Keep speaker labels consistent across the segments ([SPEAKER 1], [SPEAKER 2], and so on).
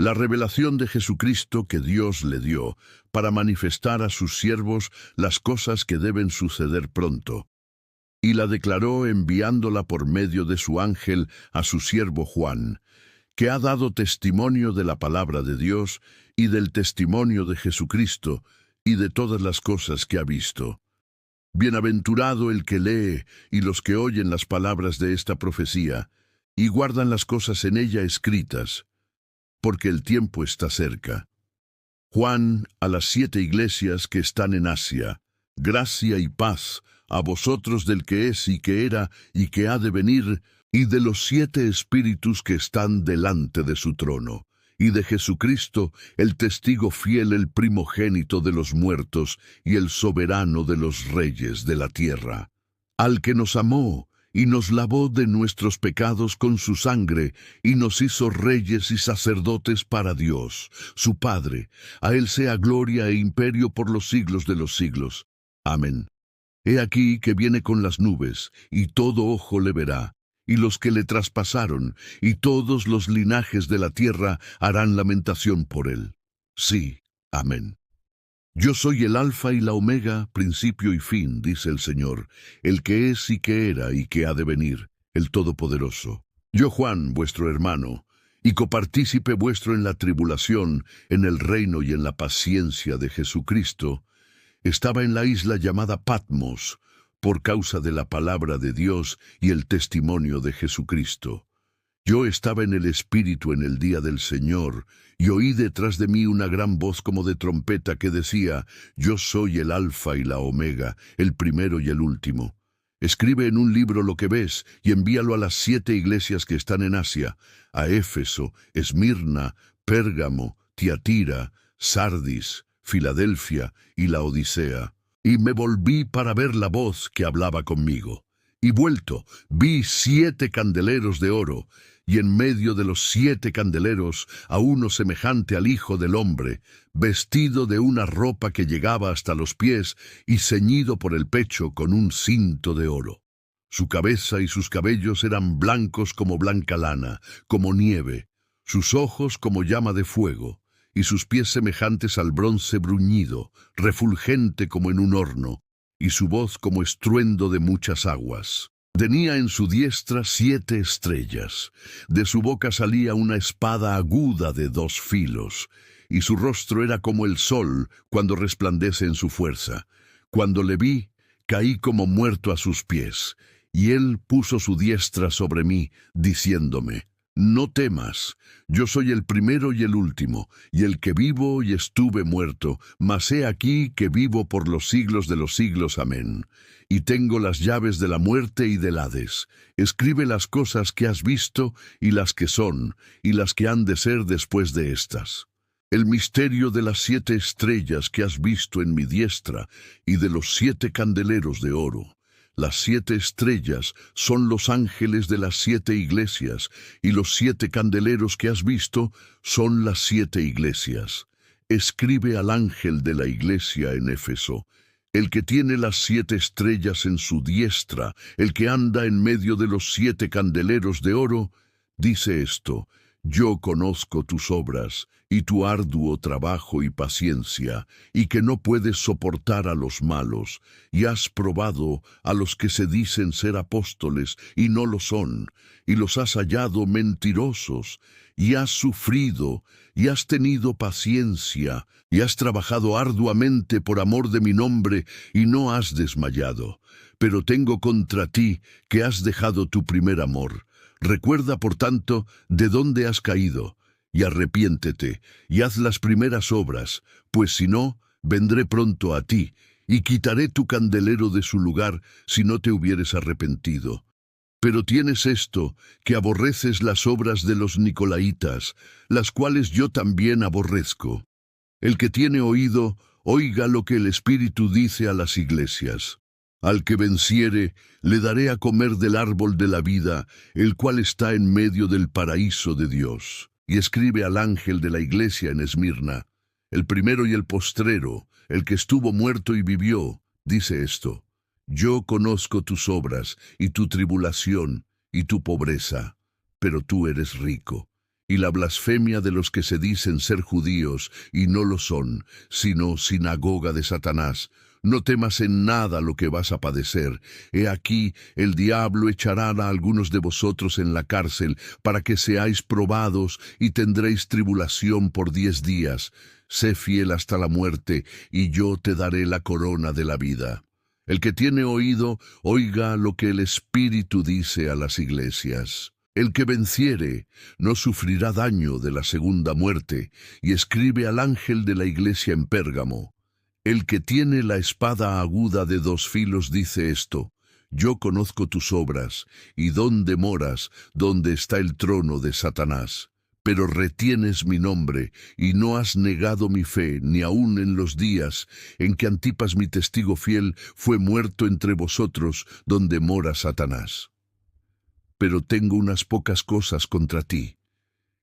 [SPEAKER 1] la revelación de Jesucristo que Dios le dio para manifestar a sus siervos las cosas que deben suceder pronto, y la declaró enviándola por medio de su ángel a su siervo Juan, que ha dado testimonio de la palabra de Dios y del testimonio de Jesucristo y de todas las cosas que ha visto. Bienaventurado el que lee y los que oyen las palabras de esta profecía y guardan las cosas en ella escritas, porque el tiempo está cerca. Juan, a las 7 iglesias que están en Asia, gracia y paz a vosotros del que es y que era y que ha de venir, y de los 7 espíritus que están delante de su trono, y de Jesucristo, el testigo fiel, el primogénito de los muertos, y el soberano de los reyes de la tierra, al que nos amó, y nos lavó de nuestros pecados con su sangre, y nos hizo reyes y sacerdotes para Dios, su Padre. A él sea gloria e imperio por los siglos de los siglos. Amén. He aquí que viene con las nubes, y todo ojo le verá, y los que le traspasaron, y todos los linajes de la tierra harán lamentación por él. Sí, amén. Yo soy el Alfa y la Omega, principio y fin, dice el Señor, el que es y que era y que ha de venir, el Todopoderoso. Yo, Juan, vuestro hermano, y copartícipe vuestro en la tribulación, en el reino y en la paciencia de Jesucristo, estaba en la isla llamada Patmos, por causa de la palabra de Dios y el testimonio de Jesucristo. Yo estaba en el Espíritu en el día del Señor, y oí detrás de mí una gran voz como de trompeta que decía: Yo soy el Alfa y la Omega, el primero y el último. Escribe en un libro lo que ves, y envíalo a las 7 iglesias que están en Asia, a Éfeso, Esmirna, Pérgamo, Tiatira, Sardis, Filadelfia y Laodicea. Y me volví para ver la voz que hablaba conmigo. Y vuelto, vi 7 candeleros de oro, y en medio de los 7 candeleros a uno semejante al Hijo del Hombre, vestido de una ropa que llegaba hasta los pies y ceñido por el pecho con un cinto de oro. Su cabeza y sus cabellos eran blancos como blanca lana, como nieve, sus ojos como llama de fuego, y sus pies semejantes al bronce bruñido, refulgente como en un horno, y su voz como estruendo de muchas aguas. Tenía en su diestra 7 estrellas, de su boca salía una espada aguda de 2 filos, y su rostro era como el sol cuando resplandece en su fuerza. Cuando le vi, caí como muerto a sus pies, y él puso su diestra sobre mí, diciéndome: No temas, yo soy el primero y el último, y el que vivo y estuve muerto, mas he aquí que vivo por los siglos de los siglos. Amén. Y tengo las llaves de la muerte y del Hades. Escribe las cosas que has visto, y las que son, y las que han de ser después de estas. El misterio de las 7 estrellas que has visto en mi diestra, y de los 7 candeleros de oro. Las 7 estrellas son los ángeles de las 7 iglesias, y los 7 candeleros que has visto son las 7 iglesias. Escribe al ángel de la iglesia en Éfeso: el que tiene las 7 estrellas en su diestra, el que anda en medio de los 7 candeleros de oro, dice esto: Yo conozco tus obras, y tu arduo trabajo y paciencia, y que no puedes soportar a los malos, y has probado a los que se dicen ser apóstoles, y no lo son, y los has hallado mentirosos, y has sufrido, y has tenido paciencia, y has trabajado arduamente por amor de mi nombre, y no has desmayado. Pero tengo contra ti que has dejado tu primer amor. Recuerda, por tanto, de dónde has caído, y arrepiéntete, y haz las primeras obras, pues si no, vendré pronto a ti, y quitaré tu candelero de su lugar si no te hubieres arrepentido. Pero tienes esto, que aborreces las obras de los nicolaítas, las cuales yo también aborrezco. El que tiene oído, oiga lo que el Espíritu dice a las iglesias. Al que venciere, le daré a comer del árbol de la vida, el cual está en medio del paraíso de Dios. Y escribe al ángel de la iglesia en Esmirna: el primero y el postrero, el que estuvo muerto y vivió, dice esto: Yo conozco tus obras, y tu tribulación, y tu pobreza, pero tú eres rico. y la blasfemia de los que se dicen ser judíos y no lo son, sino sinagoga de Satanás. No temas en nada lo que vas a padecer. He aquí, el diablo echará a algunos de vosotros en la cárcel, para que seáis probados, y tendréis tribulación por 10 días. Sé fiel hasta la muerte, y yo te daré la corona de la vida. El que tiene oído, oiga lo que el Espíritu dice a las iglesias. El que venciere no sufrirá daño de la segunda muerte, y escribe al ángel de la iglesia en Pérgamo. El que tiene la espada aguda de 2 filos dice esto: yo conozco tus obras, y dónde moras, donde está el trono de Satanás. Pero retienes mi nombre, y no has negado mi fe, ni aun en los días en que Antipas, mi testigo fiel, fue muerto entre vosotros, donde mora Satanás. Pero tengo unas pocas cosas contra ti,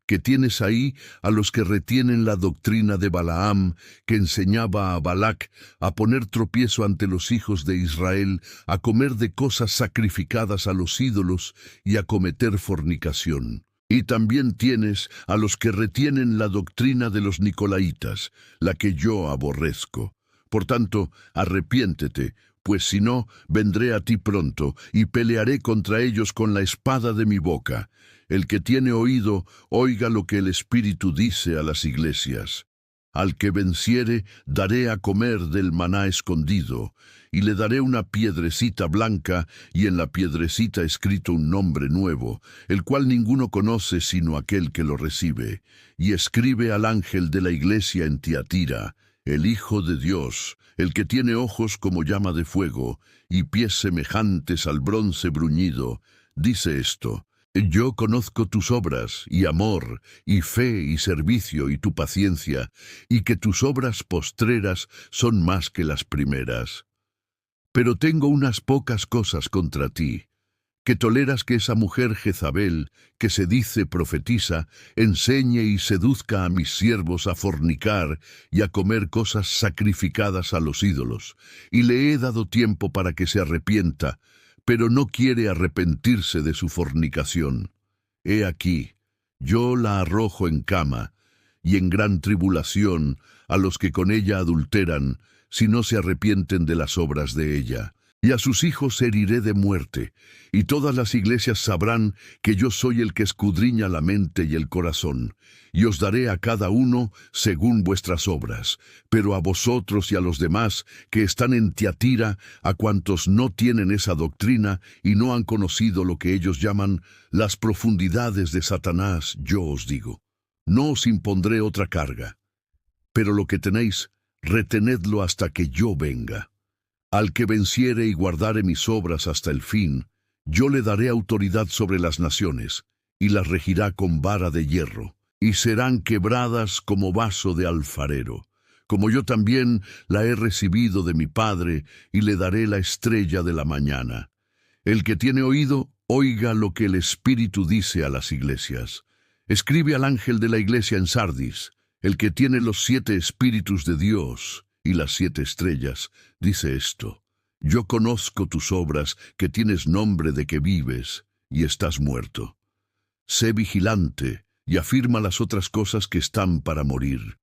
[SPEAKER 1] que tienes ahí a los que retienen la doctrina de Balaam, que enseñaba a Balac a poner tropiezo ante los hijos de Israel, a comer de cosas sacrificadas a los ídolos y a cometer fornicación. Y también tienes a los que retienen la doctrina de los Nicolaitas, la que yo aborrezco. Por tanto, arrepiéntete, pues si no, vendré a ti pronto, y pelearé contra ellos con la espada de mi boca. El que tiene oído, oiga lo que el Espíritu dice a las iglesias. Al que venciere, daré a comer del maná escondido, y le daré una piedrecita blanca, y en la piedrecita escrito un nombre nuevo, el cual ninguno conoce sino aquel que lo recibe. Y escribe al ángel de la iglesia en Tiatira, el Hijo de Dios, el que tiene ojos como llama de fuego, y pies semejantes al bronce bruñido, dice esto: yo conozco tus obras, y amor, y fe, y servicio, y tu paciencia, y que tus obras postreras son más que las primeras. Pero tengo unas pocas cosas contra ti, que toleras que esa mujer Jezabel, que se dice profetisa, enseñe y seduzca a mis siervos a fornicar y a comer cosas sacrificadas a los ídolos, y le he dado tiempo para que se arrepienta, pero no quiere arrepentirse de su fornicación. He aquí, yo la arrojo en cama, y en gran tribulación a los que con ella adulteran, si no se arrepienten de las obras de ella. Y a sus hijos heriré de muerte, y todas las iglesias sabrán que yo soy el que escudriña la mente y el corazón, y os daré a cada uno según vuestras obras. Pero a vosotros y a los demás que están en Tiatira, a cuantos no tienen esa doctrina y no han conocido lo que ellos llaman las profundidades de Satanás, yo os digo: no os impondré otra carga, pero lo que tenéis, retenedlo hasta que yo venga. Al que venciere y guardare mis obras hasta el fin, yo le daré autoridad sobre las naciones, y las regirá con vara de hierro, y serán quebradas como vaso de alfarero, como yo también la he recibido de mi Padre, y le daré la estrella de la mañana. El que tiene oído, oiga lo que el Espíritu dice a las iglesias. Escribe al ángel de la iglesia en Sardis, el que tiene los 7 espíritus de Dios y las 7 estrellas, dice esto: yo conozco tus obras, que tienes nombre de que vives y estás muerto. Sé vigilante y afirma las otras cosas que están para morir,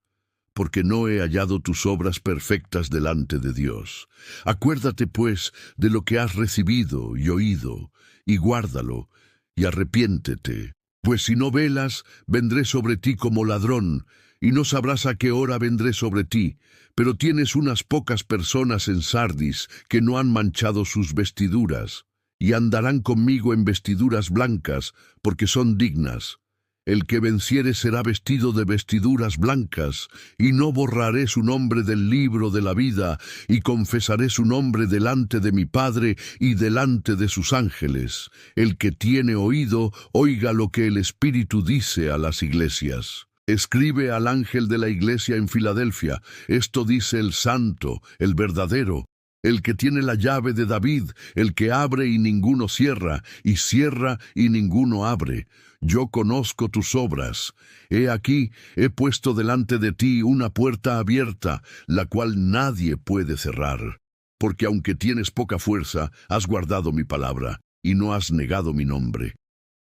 [SPEAKER 1] porque no he hallado tus obras perfectas delante de Dios. Acuérdate, pues, de lo que has recibido y oído, y guárdalo, y arrepiéntete. Pues si no velas, vendré sobre ti como ladrón, y no sabrás a qué hora vendré sobre ti. Pero tienes unas pocas personas en Sardis que no han manchado sus vestiduras, y andarán conmigo en vestiduras blancas, porque son dignas. El que venciere será vestido de vestiduras blancas, y no borraré su nombre del libro de la vida, y confesaré su nombre delante de mi Padre y delante de sus ángeles. El que tiene oído, oiga lo que el Espíritu dice a las iglesias. Escribe al ángel de la iglesia en Filadelfia: esto dice el santo, el verdadero, el que tiene la llave de David, el que abre y ninguno cierra, y cierra y ninguno abre. Yo conozco tus obras. He aquí, he puesto delante de ti una puerta abierta, la cual nadie puede cerrar. Porque aunque tienes poca fuerza, has guardado mi palabra, y no has negado mi nombre.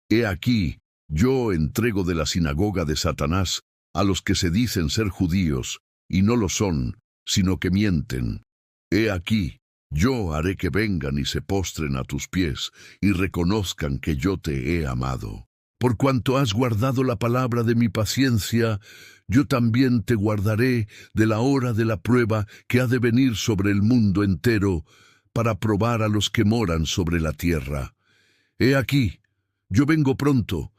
[SPEAKER 1] He aquí, Yo entrego de la sinagoga de Satanás a los que se dicen ser judíos, y no lo son, sino que mienten. He aquí, yo haré que vengan y se postren a tus pies, y reconozcan que yo te he amado. Por cuanto has guardado la palabra de mi paciencia, yo también te guardaré de la hora de la prueba que ha de venir sobre el mundo entero, para probar a los que moran sobre la tierra. He aquí, yo vengo pronto.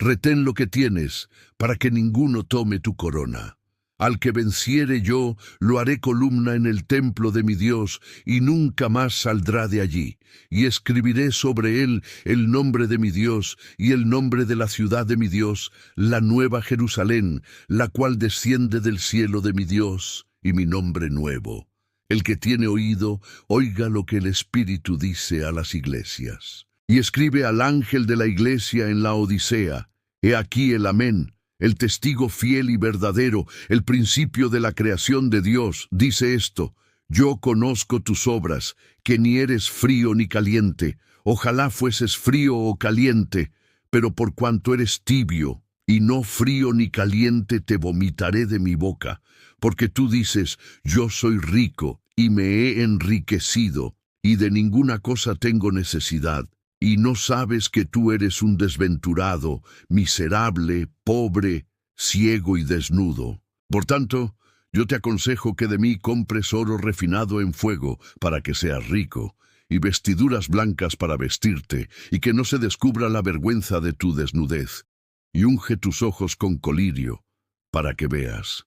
[SPEAKER 1] Retén lo que tienes, para que ninguno tome tu corona. Al que venciere yo, lo haré columna en el templo de mi Dios, y nunca más saldrá de allí. Y escribiré sobre él el nombre de mi Dios, y el nombre de la ciudad de mi Dios, la nueva Jerusalén, la cual desciende del cielo de mi Dios, y mi nombre nuevo. El que tiene oído, oiga lo que el Espíritu dice a las iglesias. Y escribe al ángel de la iglesia en la Odisea: He aquí el Amén, el testigo fiel y verdadero, el principio de la creación de Dios, dice esto: Yo conozco tus obras, que ni eres frío ni caliente. Ojalá fueses frío o caliente, pero por cuanto eres tibio, y no frío ni caliente, te vomitaré de mi boca. Porque tú dices: Yo soy rico, y me he enriquecido, y de ninguna cosa tengo necesidad. Y no sabes que tú eres un desventurado, miserable, pobre, ciego y desnudo. Por tanto, yo te aconsejo que de mí compres oro refinado en fuego, para que seas rico, y vestiduras blancas para vestirte, y que no se descubra la vergüenza de tu desnudez. Y unge tus ojos con colirio, para que veas.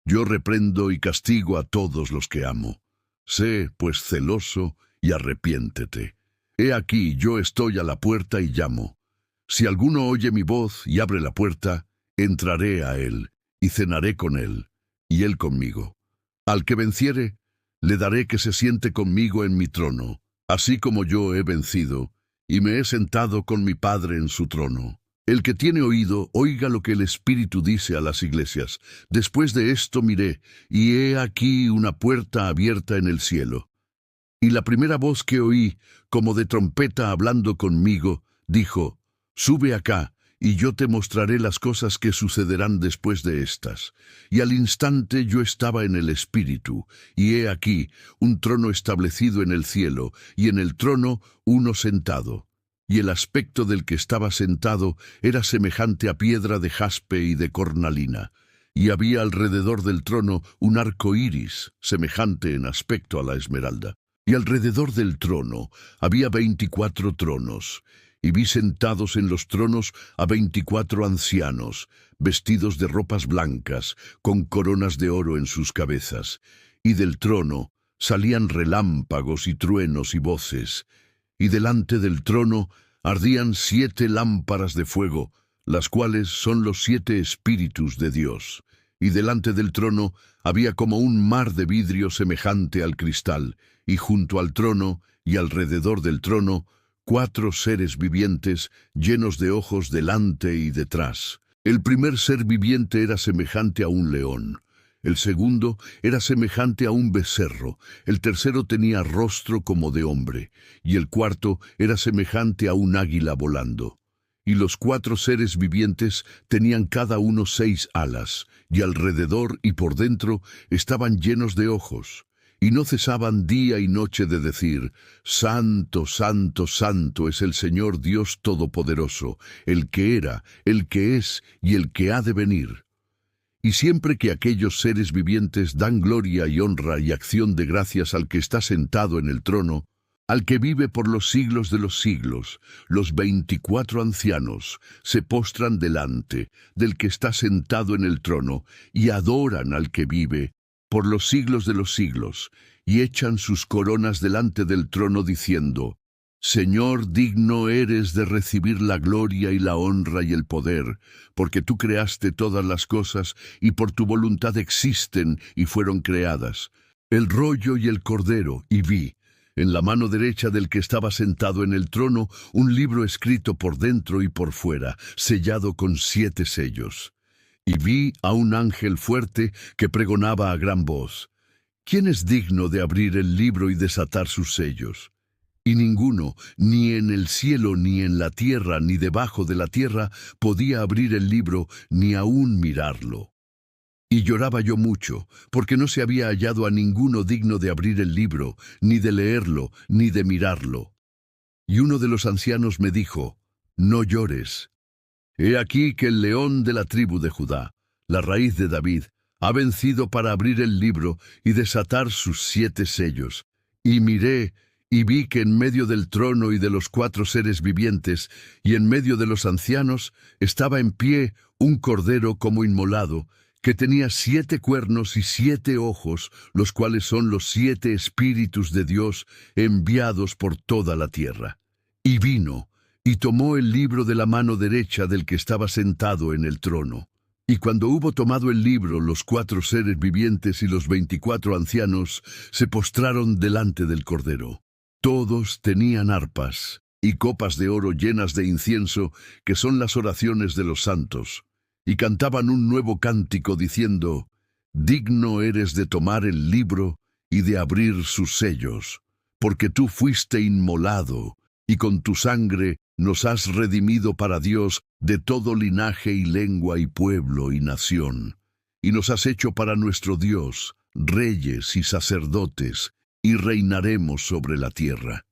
[SPEAKER 1] Yo reprendo y castigo a todos los que amo. Sé, pues, celoso, y arrepiéntete. He aquí, yo estoy a la puerta y llamo. Si alguno oye mi voz y abre la puerta, entraré a él, y cenaré con él, y él conmigo. Al que venciere, le daré que se siente conmigo en mi trono, así como yo he vencido, y me he sentado con mi Padre en su trono. El que tiene oído, oiga lo que el Espíritu dice a las iglesias. Después de esto miré, y he aquí una puerta abierta en el cielo. Y la primera voz que oí, como de trompeta hablando conmigo, dijo: Sube acá, y yo te mostraré las cosas que sucederán después de estas. Y al instante yo estaba en el Espíritu, y he aquí un trono establecido en el cielo, y en el trono uno sentado. Y el aspecto del que estaba sentado era semejante a piedra de jaspe y de cornalina. Y había alrededor del trono un arco iris, semejante en aspecto a la esmeralda. Y alrededor del trono había 24 tronos, y vi sentados en los tronos a 24 ancianos, vestidos de ropas blancas, con coronas de oro en sus cabezas. Y del trono salían relámpagos y truenos y voces, y delante del trono ardían 7 lámparas de fuego, las cuales son los 7 espíritus de Dios. Y delante del trono había como un mar de vidrio semejante al cristal, y junto al trono y alrededor del trono 4 seres vivientes llenos de ojos delante y detrás. El primer ser viviente era semejante a un león, el segundo era semejante a un becerro, el tercero tenía rostro como de hombre, y el cuarto era semejante a un águila volando. Y los 4 seres vivientes tenían cada uno 6 alas, y alrededor y por dentro estaban llenos de ojos. Y no cesaban día y noche de decir: Santo, santo, santo es el Señor Dios Todopoderoso, el que era, el que es y el que ha de venir. Y siempre que aquellos seres vivientes dan gloria y honra y acción de gracias al que está sentado en el trono, al que vive por los siglos de los siglos, los 24 ancianos se postran delante del que está sentado en el trono y adoran al que vive por los siglos de los siglos, y echan sus coronas delante del trono diciendo: Señor, digno eres de recibir la gloria y la honra y el poder, porque tú creaste todas las cosas, y por tu voluntad existen y fueron creadas. El rollo y el cordero, y vi, en la mano derecha del que estaba sentado en el trono, un libro escrito por dentro y por fuera, sellado con 7 sellos. Y vi a un ángel fuerte que pregonaba a gran voz: ¿Quién es digno de abrir el libro y desatar sus sellos? y ninguno, ni en el cielo, ni en la tierra, ni debajo de la tierra, podía abrir el libro, ni aún mirarlo. Y lloraba yo mucho, porque no se había hallado a ninguno digno de abrir el libro, ni de leerlo, ni de mirarlo. Y uno de los ancianos me dijo, «No llores. He aquí que el león de la tribu de Judá, la raíz de David, ha vencido para abrir el libro y desatar sus 7 sellos». Y miré, y vi que en medio del trono y de los 4 seres vivientes, y en medio de los ancianos, estaba en pie un cordero como inmolado, que tenía 7 cuernos y 7 ojos, los cuales son los 7 espíritus de Dios enviados por toda la tierra. Y vino, y tomó el libro de la mano derecha del que estaba sentado en el trono. Y cuando hubo tomado el libro, los 4 seres vivientes y los 24 ancianos se postraron delante del Cordero. Todos tenían arpas y copas de oro llenas de incienso, que son las oraciones de los santos, y cantaban un nuevo cántico diciendo, «Digno eres de tomar el libro y de abrir sus sellos, porque tú fuiste inmolado, y con tu sangre nos has redimido para Dios de todo linaje y lengua y pueblo y nación, y nos has hecho para nuestro Dios reyes y sacerdotes, y reinaremos sobre la tierra».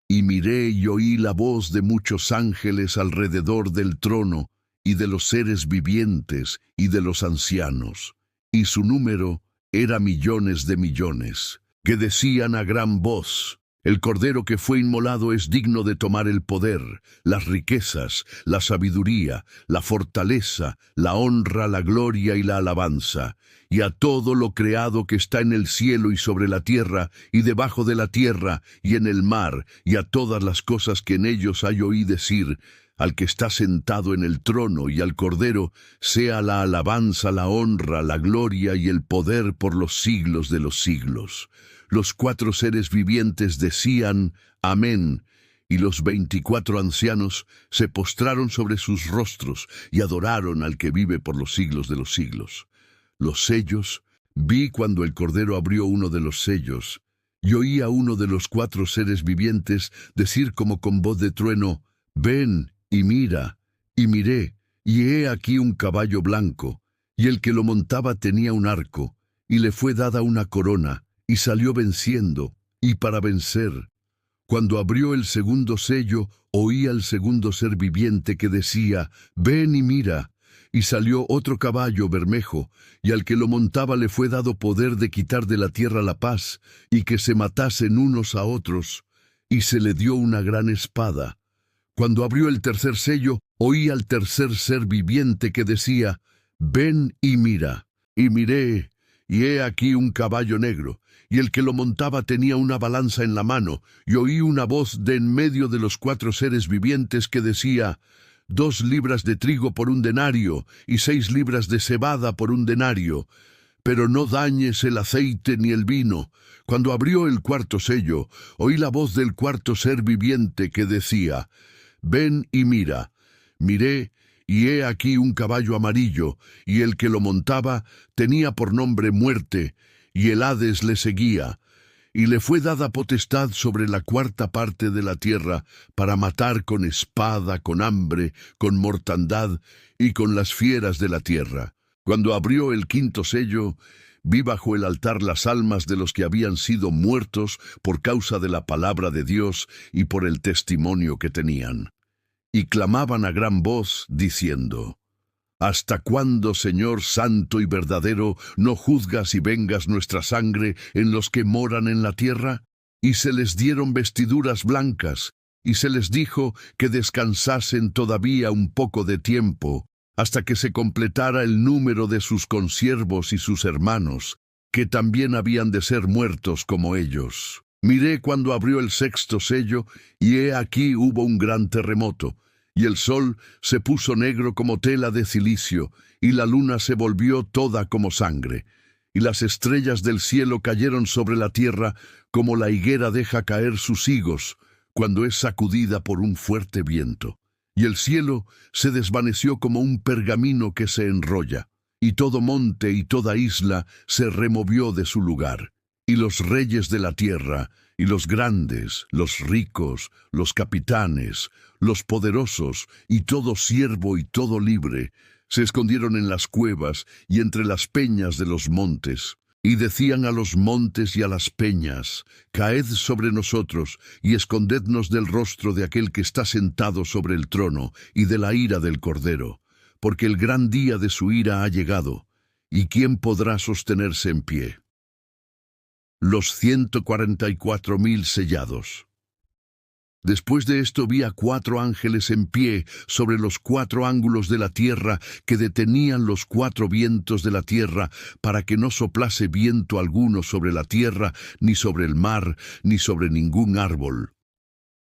[SPEAKER 1] Y miré y oí la voz de muchos ángeles alrededor del trono, y de los seres vivientes y de los ancianos, y su número era millones de millones, que decían a gran voz, «El Cordero que fue inmolado es digno de tomar el poder, las riquezas, la sabiduría, la fortaleza, la honra, la gloria y la alabanza, y a todo lo creado que está en el cielo y sobre la tierra, y debajo de la tierra, y en el mar, y a todas las cosas que en ellos hay oí decir, al que está sentado en el trono y al Cordero, sea la alabanza, la honra, la gloria y el poder por los siglos de los siglos». Los 4 seres vivientes decían, «Amén», y los 24 ancianos se postraron sobre sus rostros y adoraron al que vive por los siglos de los siglos. Los sellos, vi cuando el Cordero abrió uno de los sellos, y oí a uno de los 4 seres vivientes decir como con voz de trueno, «Ven y mira». Y miré, y he aquí un caballo blanco, y el que lo montaba tenía un arco, y le fue dada una corona, y salió venciendo, y para vencer. Cuando abrió el segundo sello, oí al segundo ser viviente que decía, «Ven y mira». Y salió otro caballo bermejo, y al que lo montaba le fue dado poder de quitar de la tierra la paz, y que se matasen unos a otros, y se le dio una gran espada. Cuando abrió el tercer sello, oí al tercer ser viviente que decía, «Ven y mira». Y miré, y he aquí un caballo negro, y el que lo montaba tenía una balanza en la mano, y oí una voz de en medio de los 4 seres vivientes que decía, 2 libras de trigo por 1 denario, y 6 libras de cebada por 1 denario, pero no dañes el aceite ni el vino. Cuando abrió el cuarto sello, oí la voz del cuarto ser viviente que decía, «Ven y mira». Miré, y he aquí un caballo amarillo, y el que lo montaba tenía por nombre Muerte, y el Hades le seguía, y le fue dada potestad sobre la 4ª parte de la tierra, para matar con espada, con hambre, con mortandad, y con las fieras de la tierra. Cuando abrió el 5º sello, vi bajo el altar las almas de los que habían sido muertos por causa de la palabra de Dios y por el testimonio que tenían. Y clamaban a gran voz, diciendo, «¿Hasta cuándo, Señor santo y verdadero, no juzgas y vengas nuestra sangre en los que moran en la tierra?» Y se les dieron vestiduras blancas, y se les dijo que descansasen todavía un poco de tiempo, hasta que se completara el número de sus consiervos y sus hermanos, que también habían de ser muertos como ellos. Miré cuando abrió el 6º sello, y he aquí hubo un gran terremoto, y el sol se puso negro como tela de cilicio, y la luna se volvió toda como sangre, y las estrellas del cielo cayeron sobre la tierra como la higuera deja caer sus higos cuando es sacudida por un fuerte viento. Y el cielo se desvaneció como un pergamino que se enrolla, y todo monte y toda isla se removió de su lugar. Y los reyes de la tierra, y los grandes, los ricos, los capitanes, los poderosos, y todo siervo y todo libre, se escondieron en las cuevas y entre las peñas de los montes, y decían a los montes y a las peñas: Caed sobre nosotros, y escondednos del rostro de aquel que está sentado sobre el trono, y de la ira del Cordero, porque el gran día de su ira ha llegado, ¿y quién podrá sostenerse en pie? Los 144.000 sellados. Después de esto vi a 4 ángeles en pie sobre los 4 ángulos de la tierra, que detenían los 4 vientos de la tierra, para que no soplase viento alguno sobre la tierra, ni sobre el mar, ni sobre ningún árbol.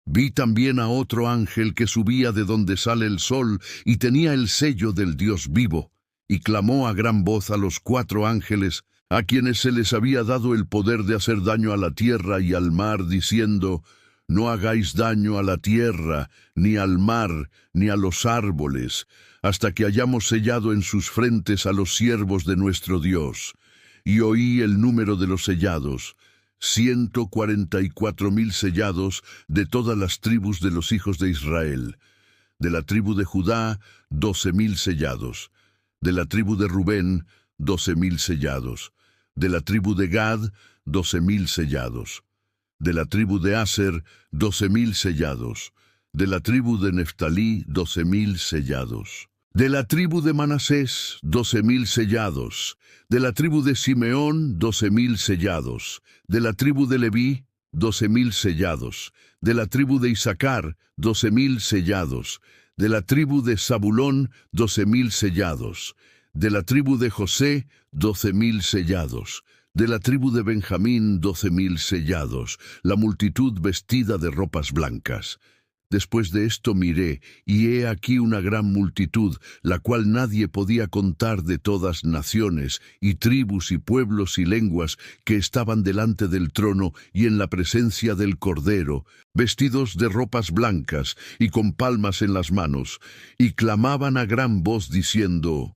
[SPEAKER 1] Vi también a otro ángel que subía de donde sale el sol, y tenía el sello del Dios vivo, y clamó a gran voz a los 4 ángeles, a quienes se les había dado el poder de hacer daño a la tierra y al mar, diciendo: No hagáis daño a la tierra, ni al mar, ni a los árboles, hasta que hayamos sellado en sus frentes a los siervos de nuestro Dios. Y oí el número de los sellados: 144.000 sellados de todas las tribus de los hijos de Israel. De la tribu de Judá, 12.000 sellados. De la tribu de Rubén, 12.000 sellados. De la tribu de Gad, 12.000 sellados. De la tribu de Aser, 12.000 sellados. De la tribu de Neftalí, 12.000 sellados. De la tribu de Manasés, 12.000 sellados. De la tribu de Simeón, 12.000 sellados. De la tribu de Leví, 12.000 sellados. De la tribu de Isaacar, 12.000 sellados. De la tribu de Zabulón, 12.000 sellados. De la tribu de José, 12.000 sellados. De la tribu de Benjamín, 12.000 sellados, la multitud vestida de ropas blancas. Después de esto miré, y he aquí una gran multitud, la cual nadie podía contar, de todas naciones, y tribus, y pueblos, y lenguas, que estaban delante del trono y en la presencia del Cordero, vestidos de ropas blancas, y con palmas en las manos, y clamaban a gran voz diciendo: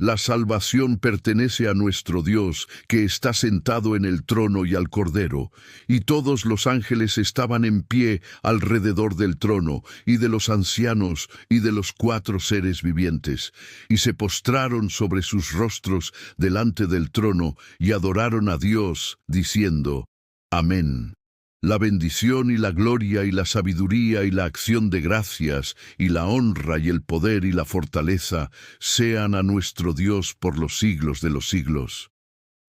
[SPEAKER 1] La salvación pertenece a nuestro Dios, que está sentado en el trono, y al Cordero. Y todos los ángeles estaban en pie alrededor del trono, y de los ancianos, y de los 4 seres vivientes. Y se postraron sobre sus rostros delante del trono, y adoraron a Dios, diciendo: Amén. La bendición y la gloria y la sabiduría y la acción de gracias y la honra y el poder y la fortaleza sean a nuestro Dios por los siglos de los siglos.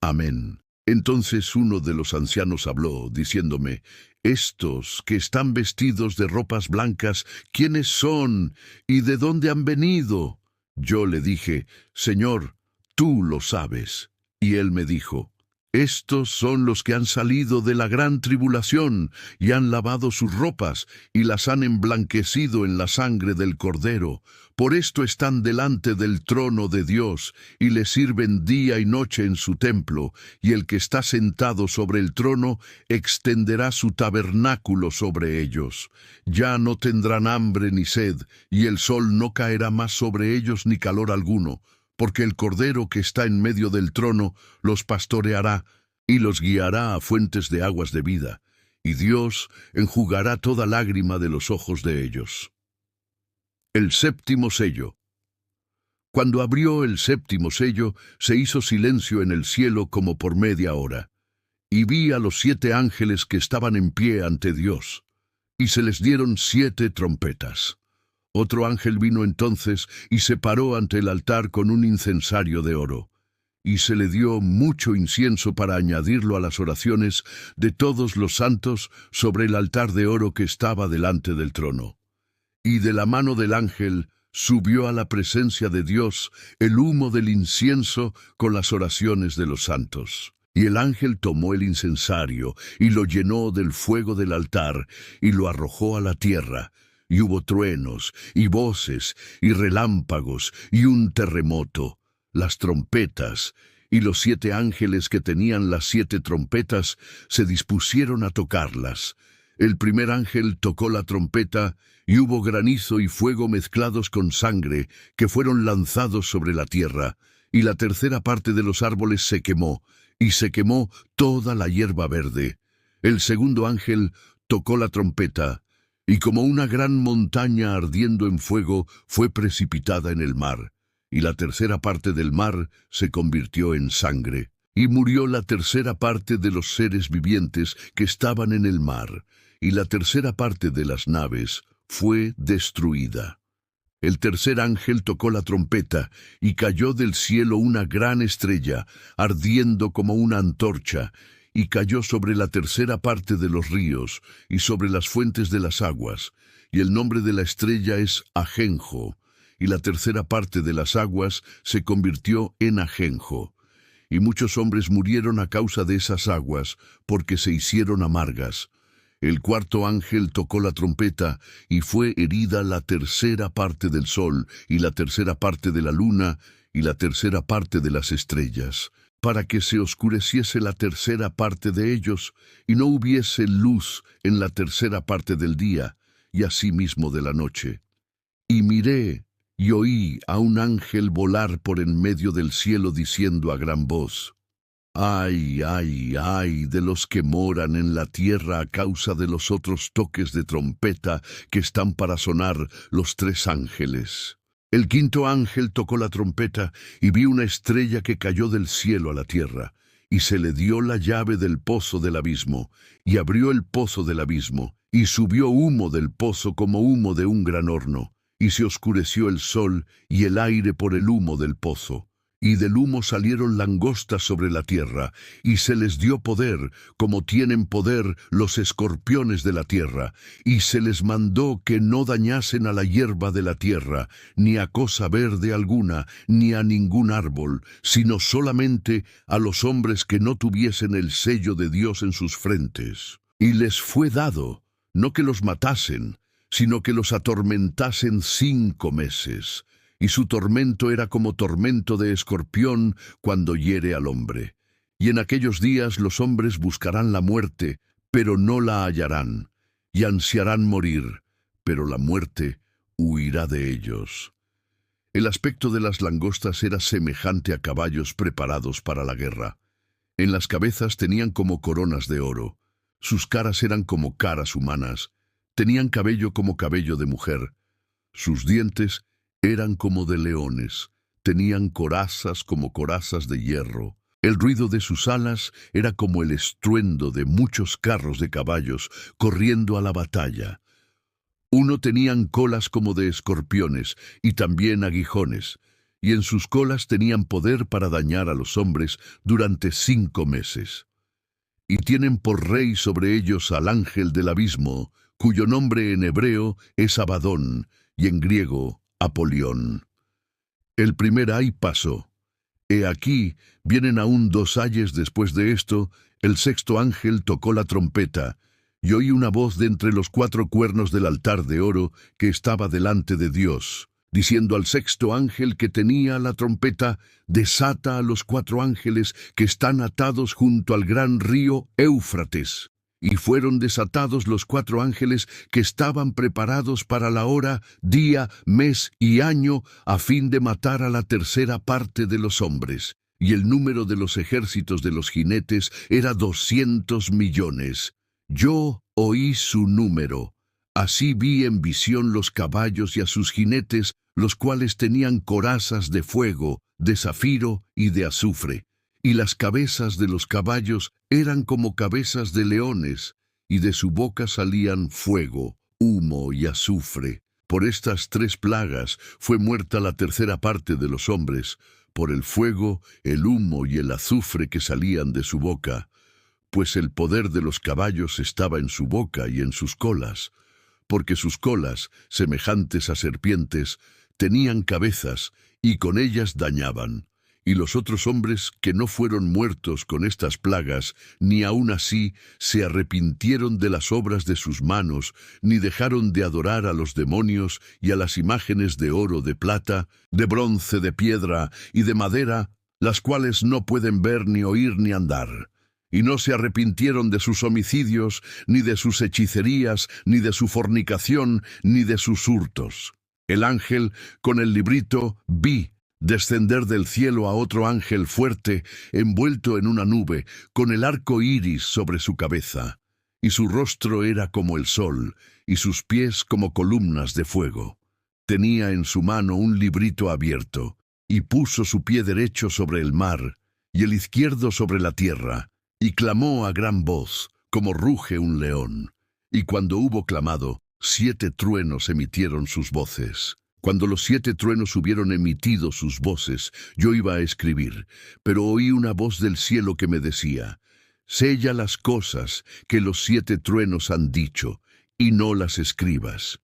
[SPEAKER 1] Amén. Entonces uno de los ancianos habló, diciéndome: Estos que están vestidos de ropas blancas, ¿quiénes son y de dónde han venido? Yo le dije: Señor, tú lo sabes. Y él me dijo: Estos son los que han salido de la gran tribulación, y han lavado sus ropas, y las han emblanquecido en la sangre del Cordero. Por esto están delante del trono de Dios, y le sirven día y noche en su templo, y el que está sentado sobre el trono extenderá su tabernáculo sobre ellos. Ya no tendrán hambre ni sed, y el sol no caerá más sobre ellos ni calor alguno, porque el Cordero que está en medio del trono los pastoreará y los guiará a fuentes de aguas de vida, y Dios enjugará toda lágrima de los ojos de ellos. El séptimo sello. Cuando abrió el séptimo sello, se hizo silencio en el cielo como por media hora, y vi a los 7 ángeles que estaban en pie ante Dios, y se les dieron 7 trompetas. Otro ángel vino entonces y se paró ante el altar con un incensario de oro, y se le dio mucho incienso para añadirlo a las oraciones de todos los santos sobre el altar de oro que estaba delante del trono. Y de la mano del ángel subió a la presencia de Dios el humo del incienso con las oraciones de los santos. Y el ángel tomó el incensario y lo llenó del fuego del altar y lo arrojó a la tierra. Y hubo truenos, y voces, y relámpagos, y un terremoto. Las trompetas, y los 7 ángeles que tenían las 7 trompetas, se dispusieron a tocarlas. El primer ángel tocó la trompeta, y hubo granizo y fuego mezclados con sangre, que fueron lanzados sobre la tierra. Y la tercera parte de los árboles se quemó, y se quemó toda la hierba verde. El segundo ángel tocó la trompeta, y como una gran montaña ardiendo en fuego fue precipitada en el mar, y la tercera parte del mar se convirtió en sangre, y murió la tercera parte de los seres vivientes que estaban en el mar, y la tercera parte de las naves fue destruida. El tercer ángel tocó la trompeta, y cayó del cielo una gran estrella, ardiendo como una antorcha, y cayó sobre la tercera parte de los ríos, y sobre las fuentes de las aguas, y el nombre de la estrella es Ajenjo, y la tercera parte de las aguas se convirtió en ajenjo. Y muchos hombres murieron a causa de esas aguas, porque se hicieron amargas. El cuarto ángel tocó la trompeta, y fue herida la tercera parte del sol, y la tercera parte de la luna, y la tercera parte de las estrellas, para que se oscureciese la tercera parte de ellos, y no hubiese luz en la tercera parte del día, y asimismo de la noche. Y miré, y oí a un ángel volar por en medio del cielo diciendo a gran voz: ¡Ay, ay, ay de los que moran en la tierra a causa de los otros toques de trompeta que están para sonar los tres ángeles! El quinto ángel tocó la trompeta, y vi una estrella que cayó del cielo a la tierra, y se le dio la llave del pozo del abismo, y abrió el pozo del abismo, y subió humo del pozo como humo de un gran horno, y se oscureció el sol y el aire por el humo del pozo. Y del humo salieron langostas sobre la tierra, y se les dio poder, como tienen poder los escorpiones de la tierra, y se les mandó que no dañasen a la hierba de la tierra, ni a cosa verde alguna, ni a ningún árbol, sino solamente a los hombres que no tuviesen el sello de Dios en sus frentes. Y les fue dado, no que los matasen, sino que los atormentasen 5 meses. Y su tormento era como tormento de escorpión cuando hiere al hombre. Y en aquellos días los hombres buscarán la muerte, pero no la hallarán, y ansiarán morir, pero la muerte huirá de ellos. El aspecto de las langostas era semejante a caballos preparados para la guerra. En las cabezas tenían como coronas de oro, sus caras eran como caras humanas, tenían cabello como cabello de mujer, sus dientes eran como de leones, tenían corazas como corazas de hierro. El ruido de sus alas era como el estruendo de muchos carros de caballos corriendo a la batalla. Uno tenían colas como de escorpiones y también aguijones, y en sus colas tenían poder para dañar a los hombres durante 5 meses. Y tienen por rey sobre ellos al ángel del abismo, cuyo nombre en hebreo es Abadón y en griego Apolión. El primer ay pasó. He aquí, vienen aún 2 ayes después de esto, el sexto ángel tocó la trompeta, y oí una voz de entre los 4 cuernos del altar de oro que estaba delante de Dios, diciendo al sexto ángel que tenía la trompeta: desata a los 4 ángeles que están atados junto al gran río Éufrates. Y fueron desatados los 4 ángeles que estaban preparados para la hora, día, mes y año, a fin de matar a la tercera parte de los hombres. Y el número de los ejércitos de los jinetes era 200 millones. Yo oí su número. Así vi en visión los caballos y a sus jinetes, los cuales tenían corazas de fuego, de zafiro y de azufre. Y las cabezas de los caballos eran como cabezas de leones, y de su boca salían fuego, humo y azufre. Por estas 3 plagas fue muerta la tercera parte de los hombres, por el fuego, el humo y el azufre que salían de su boca, pues el poder de los caballos estaba en su boca y en sus colas, porque sus colas, semejantes a serpientes, tenían cabezas, y con ellas dañaban. Y los otros hombres que no fueron muertos con estas plagas, ni aun así se arrepintieron de las obras de sus manos, ni dejaron de adorar a los demonios y a las imágenes de oro, de plata, de bronce, de piedra y de madera, las cuales no pueden ver, ni oír, ni andar. Y no se arrepintieron de sus homicidios, ni de sus hechicerías, ni de su fornicación, ni de sus hurtos. El ángel, con el librito, vi descender del cielo a otro ángel fuerte, envuelto en una nube, con el arco iris sobre su cabeza. y su rostro era como el sol, y sus pies como columnas de fuego. Tenía en su mano un librito abierto, y puso su pie derecho sobre el mar, y el izquierdo sobre la tierra, y clamó a gran voz, como ruge un león. Y cuando hubo clamado, 7 truenos emitieron sus voces. Cuando los 7 truenos hubieron emitido sus voces, yo iba a escribir, pero oí una voz del cielo que me decía: sella las cosas que los 7 truenos han dicho, y no las escribas.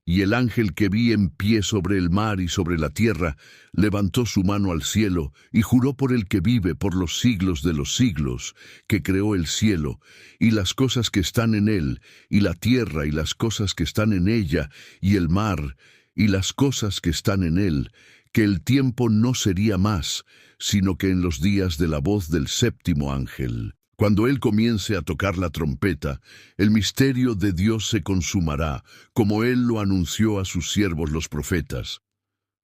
[SPEAKER 1] Y el ángel que vi en pie sobre el mar y sobre la tierra, levantó su mano al cielo, y juró por el que vive por los siglos de los siglos, que creó el cielo, y las cosas que están en él, y la tierra y las cosas que están en ella, y el mar, y las cosas que están en él, que el tiempo no sería más, sino que en los días de la voz del 7º ángel. Cuando él comience a tocar la trompeta, el misterio de Dios se consumará, como él lo anunció a sus siervos los profetas.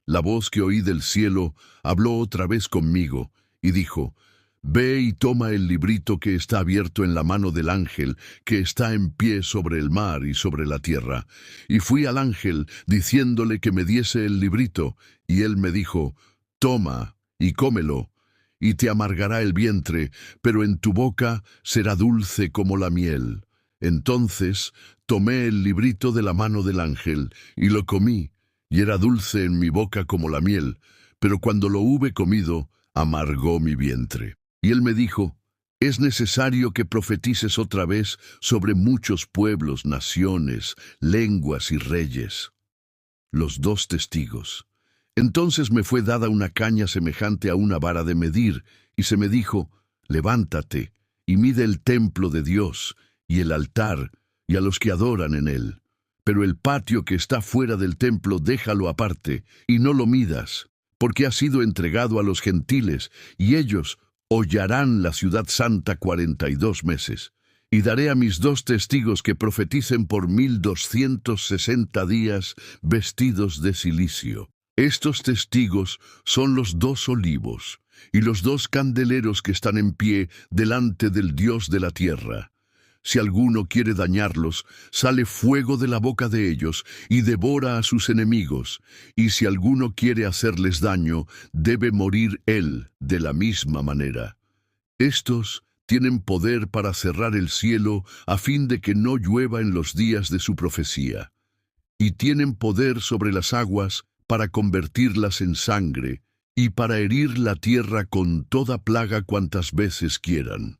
[SPEAKER 1] La voz que oí del cielo habló otra vez conmigo, y dijo: ve y toma el librito que está abierto en la mano del ángel, que está en pie sobre el mar y sobre la tierra. Y fui al ángel, diciéndole que me diese el librito, y él me dijo: toma y cómelo, y te amargará el vientre, pero en tu boca será dulce como la miel. Entonces tomé el librito de la mano del ángel, y lo comí, y era dulce en mi boca como la miel, pero cuando lo hube comido, amargó mi vientre. Y él me dijo: es necesario que profetices otra vez sobre muchos pueblos, naciones, lenguas y reyes. Los 2 testigos. Entonces me fue dada una caña semejante a una vara de medir, y se me dijo: levántate, y mide el templo de Dios, y el altar, y a los que adoran en él. Pero el patio que está fuera del templo déjalo aparte, y no lo midas, porque ha sido entregado a los gentiles, y ellos hollarán la ciudad santa 42 meses. Y daré a mis 2 testigos que profeticen por 1260 días vestidos de cilicio. Estos testigos son los 2 olivos y los 2 candeleros que están en pie delante del Dios de la tierra. Si alguno quiere dañarlos, sale fuego de la boca de ellos y devora a sus enemigos. Y si alguno quiere hacerles daño, debe morir él de la misma manera. Estos tienen poder para cerrar el cielo a fin de que no llueva en los días de su profecía. Y tienen poder sobre las aguas para convertirlas en sangre, y para herir la tierra con toda plaga cuantas veces quieran.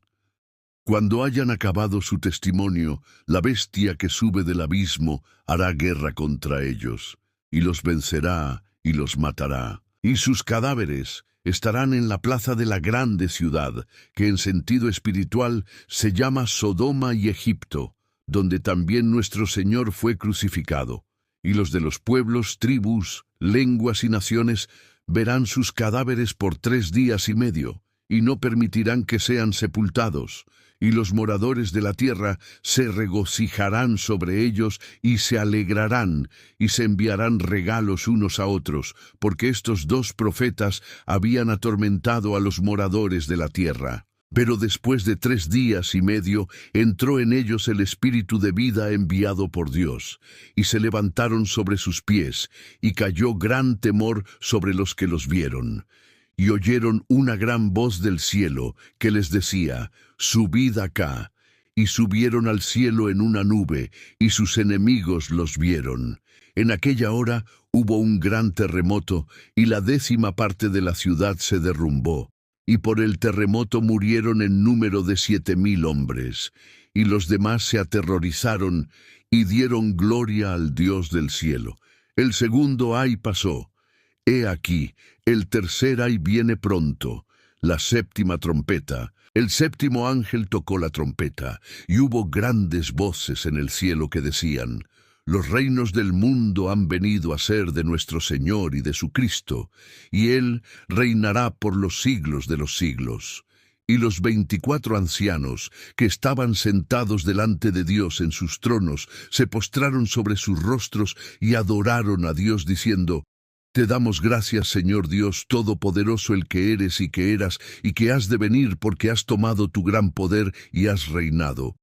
[SPEAKER 1] Cuando hayan acabado su testimonio, la bestia que sube del abismo hará guerra contra ellos, y los vencerá y los matará. Y sus cadáveres estarán en la plaza de la grande ciudad, que en sentido espiritual se llama Sodoma y Egipto, donde también nuestro Señor fue crucificado. Y los de los pueblos, tribus, lenguas y naciones verán sus cadáveres por 3 días y medio, y no permitirán que sean sepultados. Y los moradores de la tierra se regocijarán sobre ellos y se alegrarán, y se enviarán regalos unos a otros, porque estos 2 profetas habían atormentado a los moradores de la tierra. Pero después de 3 días y medio entró en ellos el espíritu de vida enviado por Dios, y se levantaron sobre sus pies, y cayó gran temor sobre los que los vieron. Y oyeron una gran voz del cielo que les decía: subid acá. Y subieron al cielo en una nube, y sus enemigos los vieron. En aquella hora hubo un gran terremoto, y la 10ª parte de la ciudad se derrumbó. Y por el terremoto murieron en número de 7000 hombres, y los demás se aterrorizaron y dieron gloria al Dios del cielo. El segundo ay pasó. He aquí, el tercer ay viene pronto, la 7ª trompeta. El 7º ángel tocó la trompeta, y hubo grandes voces en el cielo que decían: los reinos del mundo han venido a ser de nuestro Señor y de su Cristo, y Él reinará por los siglos de los siglos. Y los 24 ancianos que estaban sentados delante de Dios en sus tronos se postraron sobre sus rostros y adoraron a Dios diciendo: te damos gracias, Señor Dios Todopoderoso, el que eres y que eras y que has de venir, porque has tomado tu gran poder y has reinado.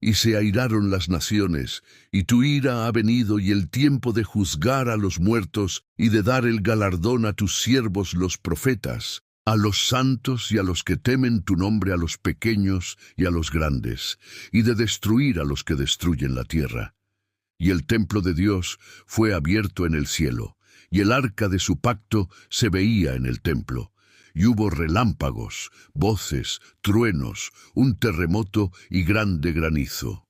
[SPEAKER 1] Y se airaron las naciones, y tu ira ha venido, y el tiempo de juzgar a los muertos, y de dar el galardón a tus siervos los profetas, a los santos y a los que temen tu nombre, a los pequeños y a los grandes, y de destruir a los que destruyen la tierra. Y el templo de Dios fue abierto en el cielo, y el arca de su pacto se veía en el templo. Y hubo relámpagos, voces, truenos, un terremoto y grande granizo.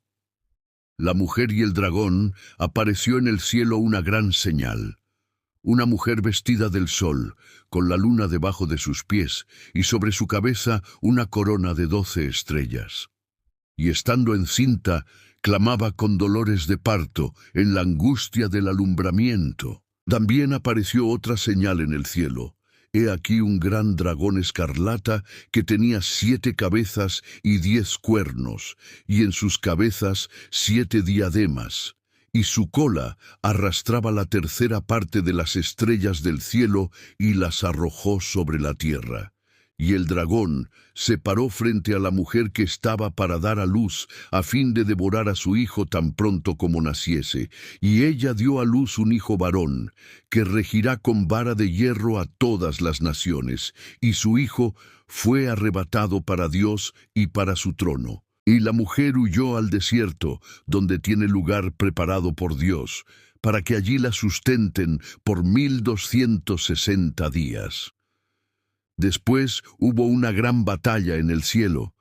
[SPEAKER 1] La mujer y el dragón apareció en el cielo una gran señal. Una mujer vestida del sol, con la luna debajo de sus pies, y sobre su cabeza una corona de 12 estrellas. Y estando encinta, clamaba con dolores de parto, en la angustia del alumbramiento. También apareció otra señal en el cielo. He aquí un gran dragón escarlata que tenía 7 cabezas y 10 cuernos, y en sus cabezas 7 diademas, y su cola arrastraba la tercera parte de las estrellas del cielo y las arrojó sobre la tierra. Y el dragón se paró frente a la mujer que estaba para dar a luz, a fin de devorar a su hijo tan pronto como naciese. Y ella dio a luz un hijo varón, que regirá con vara de hierro a todas las naciones. Y su hijo fue arrebatado para Dios y para su trono. Y la mujer huyó al desierto, donde tiene lugar preparado por Dios, para que allí la sustenten por 1260 días. Después hubo una gran batalla en el cielo.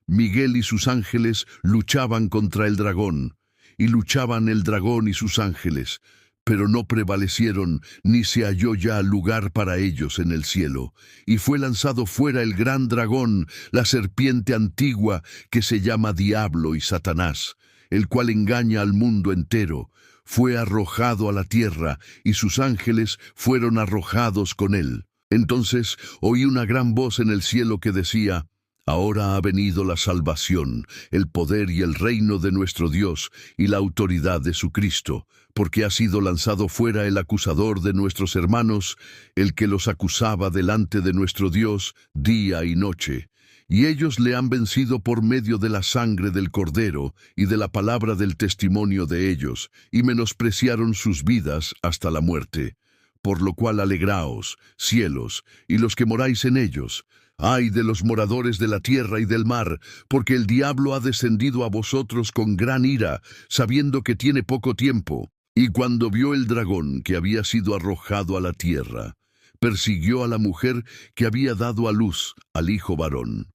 [SPEAKER 1] Miguel y sus ángeles luchaban contra el dragón, y luchaban el dragón y sus ángeles, pero no prevalecieron, ni se halló ya lugar para ellos en el cielo. Y fue lanzado fuera el gran dragón, la serpiente antigua, que se llama Diablo y Satanás, el cual engaña al mundo entero. Fue arrojado a la tierra, y sus ángeles fueron arrojados con él. Entonces oí una gran voz en el cielo que decía: Ahora ha venido la salvación, el poder y el reino de nuestro Dios y la autoridad de su Cristo, porque ha sido lanzado fuera el acusador de nuestros hermanos, el que los acusaba delante de nuestro Dios día y noche. Y ellos le han vencido por medio de la sangre del Cordero y de la palabra del testimonio de ellos, y menospreciaron sus vidas hasta la muerte. Por lo cual alegraos, cielos, y los que moráis en ellos. Ay de los moradores de la tierra y del mar, porque el diablo ha descendido a vosotros con gran ira, sabiendo que tiene poco tiempo. Y cuando vio el dragón que había sido arrojado a la tierra, persiguió a la mujer que había dado a luz al hijo varón.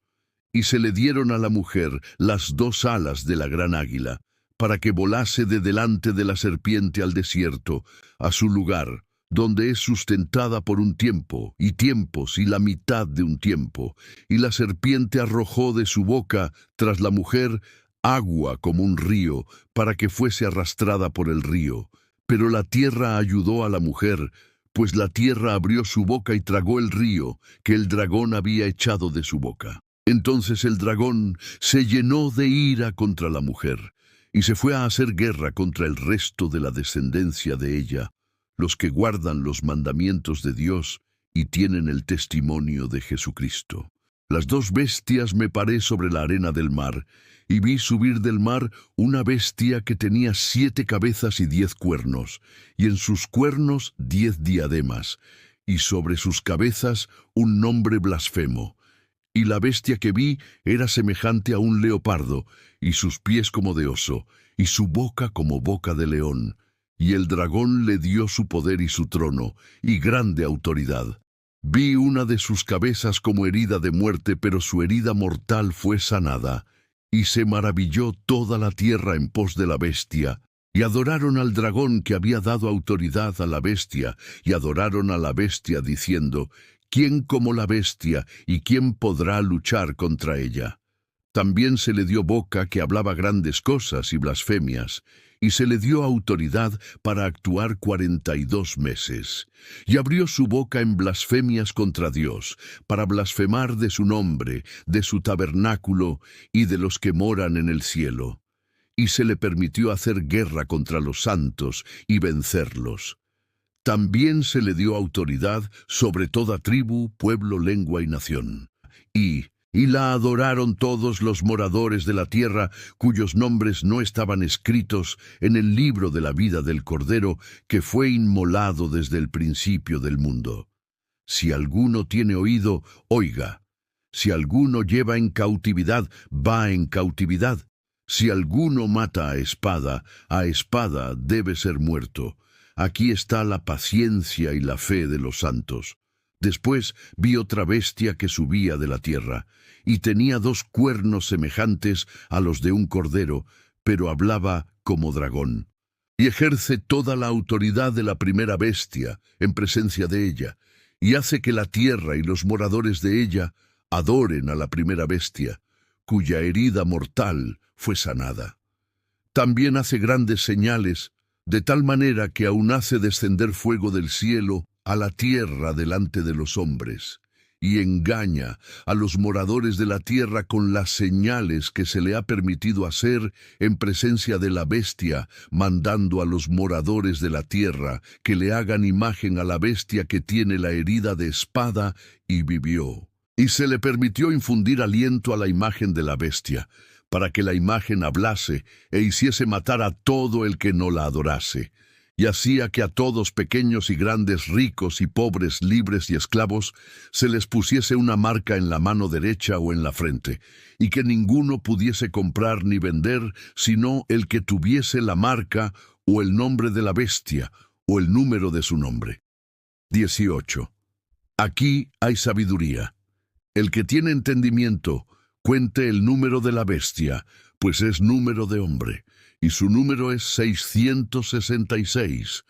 [SPEAKER 1] Y se le dieron a la mujer las 2 alas de la gran águila, para que volase de delante de la serpiente al desierto, a su lugar, donde es sustentada por un tiempo, y tiempos, y la mitad de un tiempo. Y la serpiente arrojó de su boca, tras la mujer, agua como un río, para que fuese arrastrada por el río. Pero la tierra ayudó a la mujer, pues la tierra abrió su boca y tragó el río, que el dragón había echado de su boca. Entonces el dragón se llenó de ira contra la mujer, y se fue a hacer guerra contra el resto de la descendencia de ella, los que guardan los mandamientos de Dios y tienen el testimonio de Jesucristo. Las 2 bestias me paré sobre la arena del mar, y vi subir del mar una bestia que tenía 7 cabezas y 10 cuernos, y en sus cuernos 10 diademas, y sobre sus cabezas un nombre blasfemo. Y la bestia que vi era semejante a un leopardo, y sus pies como de oso, y su boca como boca de león. Y el dragón le dio su poder y su trono, y grande autoridad. Vi una de sus cabezas como herida de muerte, pero su herida mortal fue sanada. Y se maravilló toda la tierra en pos de la bestia, y adoraron al dragón que había dado autoridad a la bestia, y adoraron a la bestia diciendo: ¿Quién como la bestia, y quién podrá luchar contra ella? También se le dio boca que hablaba grandes cosas y blasfemias, y se le dio autoridad para actuar 42 meses. Y abrió su boca en blasfemias contra Dios, para blasfemar de su nombre, de su tabernáculo y de los que moran en el cielo. Y se le permitió hacer guerra contra los santos y vencerlos. También se le dio autoridad sobre toda tribu, pueblo, lengua y nación. Y Y la adoraron todos los moradores de la tierra, cuyos nombres no estaban escritos en el libro de la vida del Cordero, que fue inmolado desde el principio del mundo. Si alguno tiene oído, oiga. Si alguno lleva en cautividad, va en cautividad. Si alguno mata a espada debe ser muerto. Aquí está la paciencia y la fe de los santos. Después vi otra bestia que subía de la tierra, y tenía 2 cuernos semejantes a los de un cordero, pero hablaba como dragón. Y ejerce toda la autoridad de la primera bestia en presencia de ella, y hace que la tierra y los moradores de ella adoren a la primera bestia, cuya herida mortal fue sanada. También hace grandes señales, de tal manera que aún hace descender fuego del cielo a la tierra delante de los hombres, y engaña a los moradores de la tierra con las señales que se le ha permitido hacer en presencia de la bestia, mandando a los moradores de la tierra que le hagan imagen a la bestia que tiene la herida de espada y vivió. Y se le permitió infundir aliento a la imagen de la bestia, para que la imagen hablase e hiciese matar a todo el que no la adorase. Y hacía que a todos, pequeños y grandes, ricos y pobres, libres y esclavos, se les pusiese una marca en la mano derecha o en la frente, y que ninguno pudiese comprar ni vender, sino el que tuviese la marca o el nombre de la bestia o el número de su nombre. 18. Aquí hay sabiduría. El que tiene entendimiento, cuente el número de la bestia, pues es número de hombre, y su número es 666.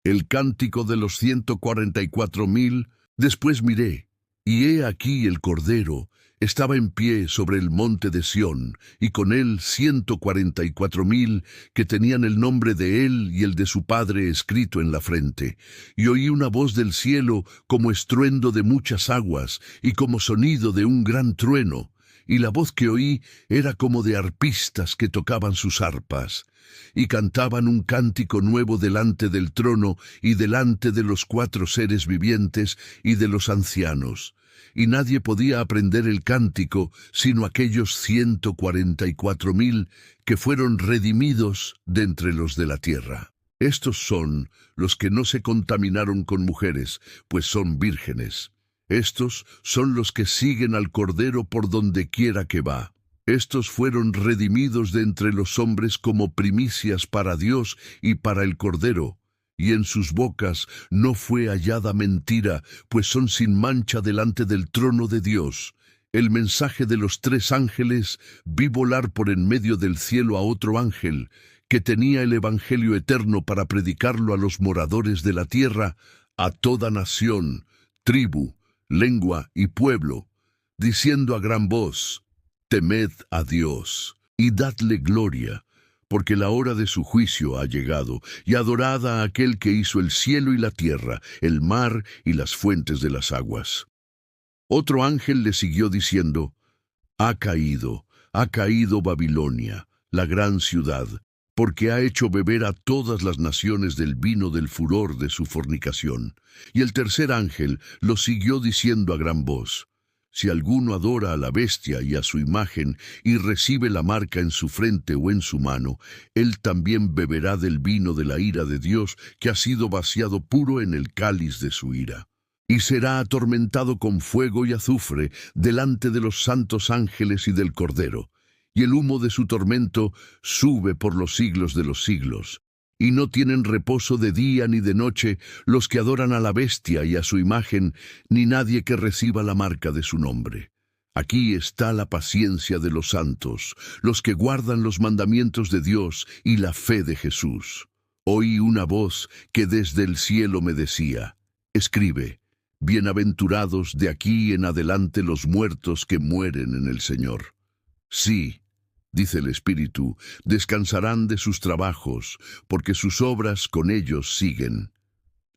[SPEAKER 1] El cántico de los 144,000. Después miré, y he aquí el Cordero estaba en pie sobre el monte de Sión, y con él 144,000 que tenían el nombre de él y el de su padre escrito en la frente. Y oí una voz del cielo como estruendo de muchas aguas, y como sonido de un gran trueno. Y la voz que oí era como de arpistas que tocaban sus arpas, y cantaban un cántico nuevo delante del trono y delante de los 4 seres vivientes y de los ancianos. Y nadie podía aprender el cántico sino aquellos 144,000 que fueron redimidos de entre los de la tierra. Estos son los que no se contaminaron con mujeres, pues son vírgenes. Estos son los que siguen al Cordero por donde quiera que va. Estos fueron redimidos de entre los hombres como primicias para Dios y para el Cordero, y en sus bocas no fue hallada mentira, pues son sin mancha delante del trono de Dios. El mensaje de los 3 ángeles vi volar por en medio del cielo a otro ángel, que tenía el evangelio eterno para predicarlo a los moradores de la tierra, a toda nación, tribu, lengua y pueblo, diciendo a gran voz: Temed a Dios, y dadle gloria, porque la hora de su juicio ha llegado, y adorad a aquel que hizo el cielo y la tierra, el mar y las fuentes de las aguas. Otro ángel le siguió diciendo: ha caído Babilonia, la gran ciudad, porque ha hecho beber a todas las naciones del vino del furor de su fornicación. Y el tercer ángel lo siguió diciendo a gran voz: si alguno adora a la bestia y a su imagen, y recibe la marca en su frente o en su mano, él también beberá del vino de la ira de Dios, que ha sido vaciado puro en el cáliz de su ira. Y será atormentado con fuego y azufre delante de los santos ángeles y del Cordero. Y el humo de su tormento sube por los siglos de los siglos. Y no tienen reposo de día ni de noche los que adoran a la bestia y a su imagen, ni nadie que reciba la marca de su nombre. Aquí está la paciencia de los santos, los que guardan los mandamientos de Dios y la fe de Jesús. Oí una voz que desde el cielo me decía: escribe, bienaventurados de aquí en adelante los muertos que mueren en el Señor. Sí, dice el Espíritu, descansarán de sus trabajos, porque sus obras con ellos siguen.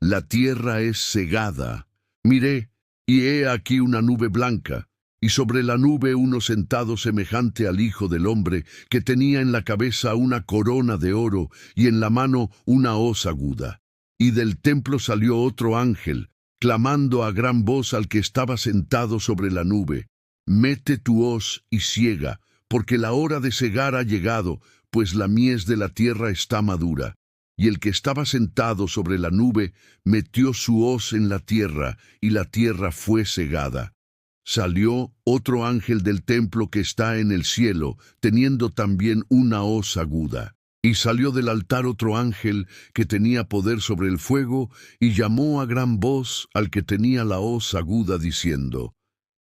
[SPEAKER 1] La tierra es segada. Miré, y he aquí una nube blanca, y sobre la nube uno sentado semejante al Hijo del Hombre, que tenía en la cabeza una corona de oro, y en la mano una hoz aguda. Y del templo salió otro ángel, clamando a gran voz al que estaba sentado sobre la nube: Mete tu hoz y siega, porque la hora de segar ha llegado, pues la mies de la tierra está madura. Y el que estaba sentado sobre la nube metió su hoz en la tierra, y la tierra fue segada. Salió otro ángel del templo que está en el cielo, teniendo también una hoz aguda. Y salió del altar otro ángel que tenía poder sobre el fuego, y llamó a gran voz al que tenía la hoz aguda, diciendo: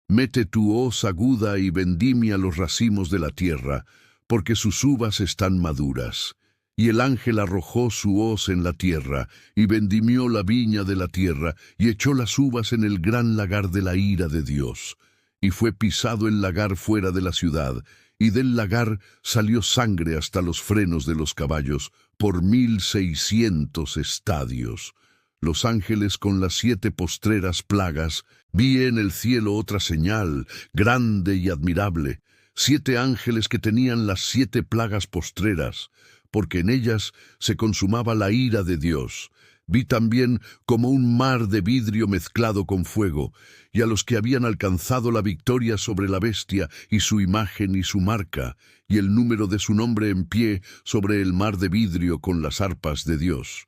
[SPEAKER 1] Mete tu hoz aguda y vendimia los racimos de la tierra, porque sus uvas están maduras. Y el ángel arrojó su hoz en la tierra, y vendimió la viña de la tierra, y echó las uvas en el gran lagar de la ira de Dios. Y fue pisado el lagar fuera de la ciudad, y del lagar salió sangre hasta los frenos de los caballos, por 1600 estadios. Los ángeles con las 7 postreras plagas, vi en el cielo otra señal, grande y admirable, 7 ángeles que tenían las 7 plagas postreras, porque en ellas se consumaba la ira de Dios. Vi también como un mar de vidrio mezclado con fuego, y a los que habían alcanzado la victoria sobre la bestia y su imagen y su marca, y el número de su nombre en pie sobre el mar de vidrio con las arpas de Dios.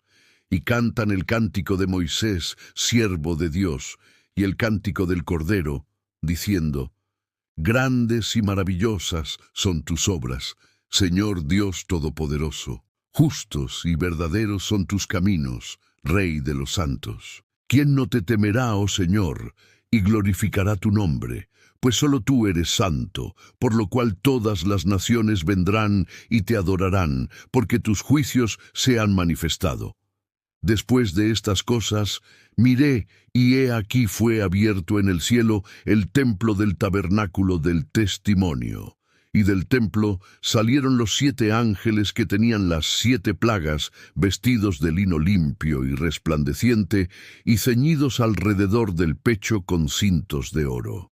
[SPEAKER 1] Y cantan el cántico de Moisés, siervo de Dios, y el cántico del Cordero, diciendo: Grandes y maravillosas son tus obras, Señor Dios Todopoderoso. Justos y verdaderos son tus caminos, Rey de los santos. ¿Quién no te temerá, oh Señor, y glorificará tu nombre? Pues solo tú eres santo, por lo cual todas las naciones vendrán y te adorarán, porque tus juicios se han manifestado. Después de estas cosas, miré, y he aquí fue abierto en el cielo el templo del tabernáculo del testimonio. Y del templo salieron los 7 ángeles que tenían las 7 plagas, vestidos de lino limpio y resplandeciente, y ceñidos alrededor del pecho con cintos de oro.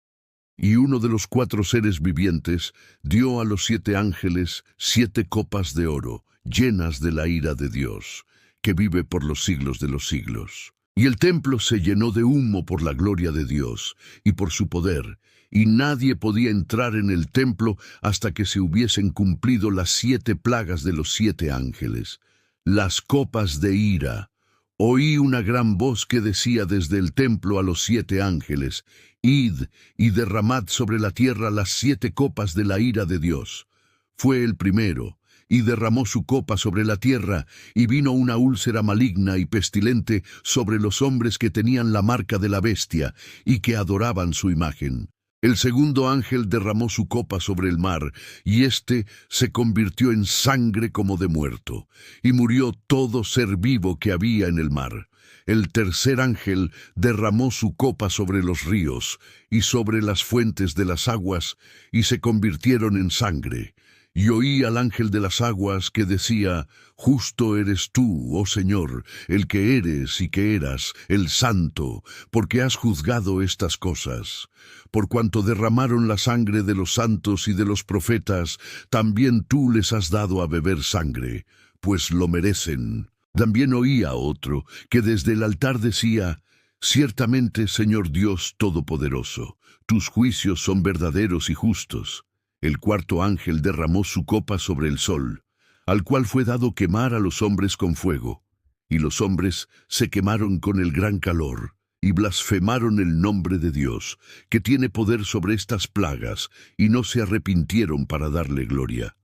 [SPEAKER 1] Y uno de los 4 seres vivientes dio a los 7 ángeles 7 copas de oro, llenas de la ira de Dios, que vive por los siglos de los siglos. Y el templo se llenó de humo por la gloria de Dios y por su poder, y nadie podía entrar en el templo hasta que se hubiesen cumplido las 7 plagas de los 7 ángeles. Las copas de ira. Oí una gran voz que decía desde el templo a los 7 ángeles: Id y derramad sobre la tierra las 7 copas de la ira de Dios. Fue el primero, y derramó su copa sobre la tierra, y vino una úlcera maligna y pestilente sobre los hombres que tenían la marca de la bestia, y que adoraban su imagen. El segundo ángel derramó su copa sobre el mar, y éste se convirtió en sangre como de muerto, y murió todo ser vivo que había en el mar. El tercer ángel derramó su copa sobre los ríos, y sobre las fuentes de las aguas, y se convirtieron en sangre. Y oí al ángel de las aguas que decía: Justo eres tú, oh Señor, el que eres y que eras, el Santo, porque has juzgado estas cosas. Por cuanto derramaron la sangre de los santos y de los profetas, también tú les has dado a beber sangre, pues lo merecen. También oí a otro que desde el altar decía: Ciertamente, Señor Dios Todopoderoso, tus juicios son verdaderos y justos. El cuarto ángel derramó su copa sobre el sol, al cual fue dado quemar a los hombres con fuego. Y los hombres se quemaron con el gran calor, y blasfemaron el nombre de Dios, que tiene poder sobre estas plagas, y no se arrepintieron para darle gloria.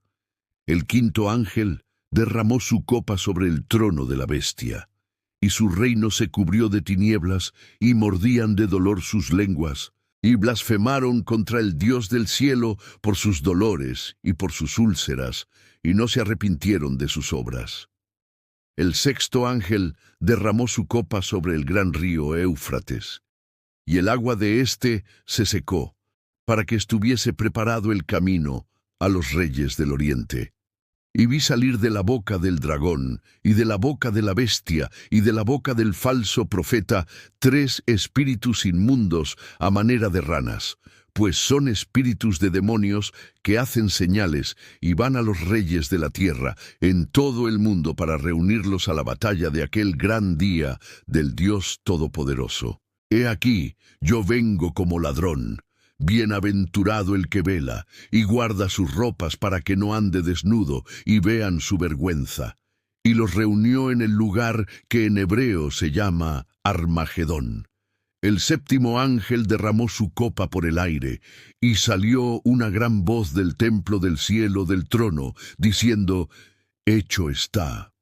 [SPEAKER 1] El quinto ángel derramó su copa sobre el trono de la bestia, y su reino se cubrió de tinieblas, y mordían de dolor sus lenguas, y blasfemaron contra el Dios del cielo por sus dolores y por sus úlceras, y no se arrepintieron de sus obras. El sexto ángel derramó su copa sobre el gran río Éufrates, y el agua de éste se secó, para que estuviese preparado el camino a los reyes del oriente. Y vi salir de la boca del dragón, y de la boca de la bestia, y de la boca del falso profeta, 3 espíritus inmundos a manera de ranas, pues son espíritus de demonios que hacen señales y van a los reyes de la tierra en todo el mundo para reunirlos a la batalla de aquel gran día del Dios Todopoderoso. He aquí, yo vengo como ladrón. Bienaventurado el que vela y guarda sus ropas para que no ande desnudo y vean su vergüenza. Y los reunió en el lugar que en hebreo se llama Armagedón. El séptimo ángel derramó su copa por el aire, y salió una gran voz del templo del cielo del trono, diciendo: «Hecho está».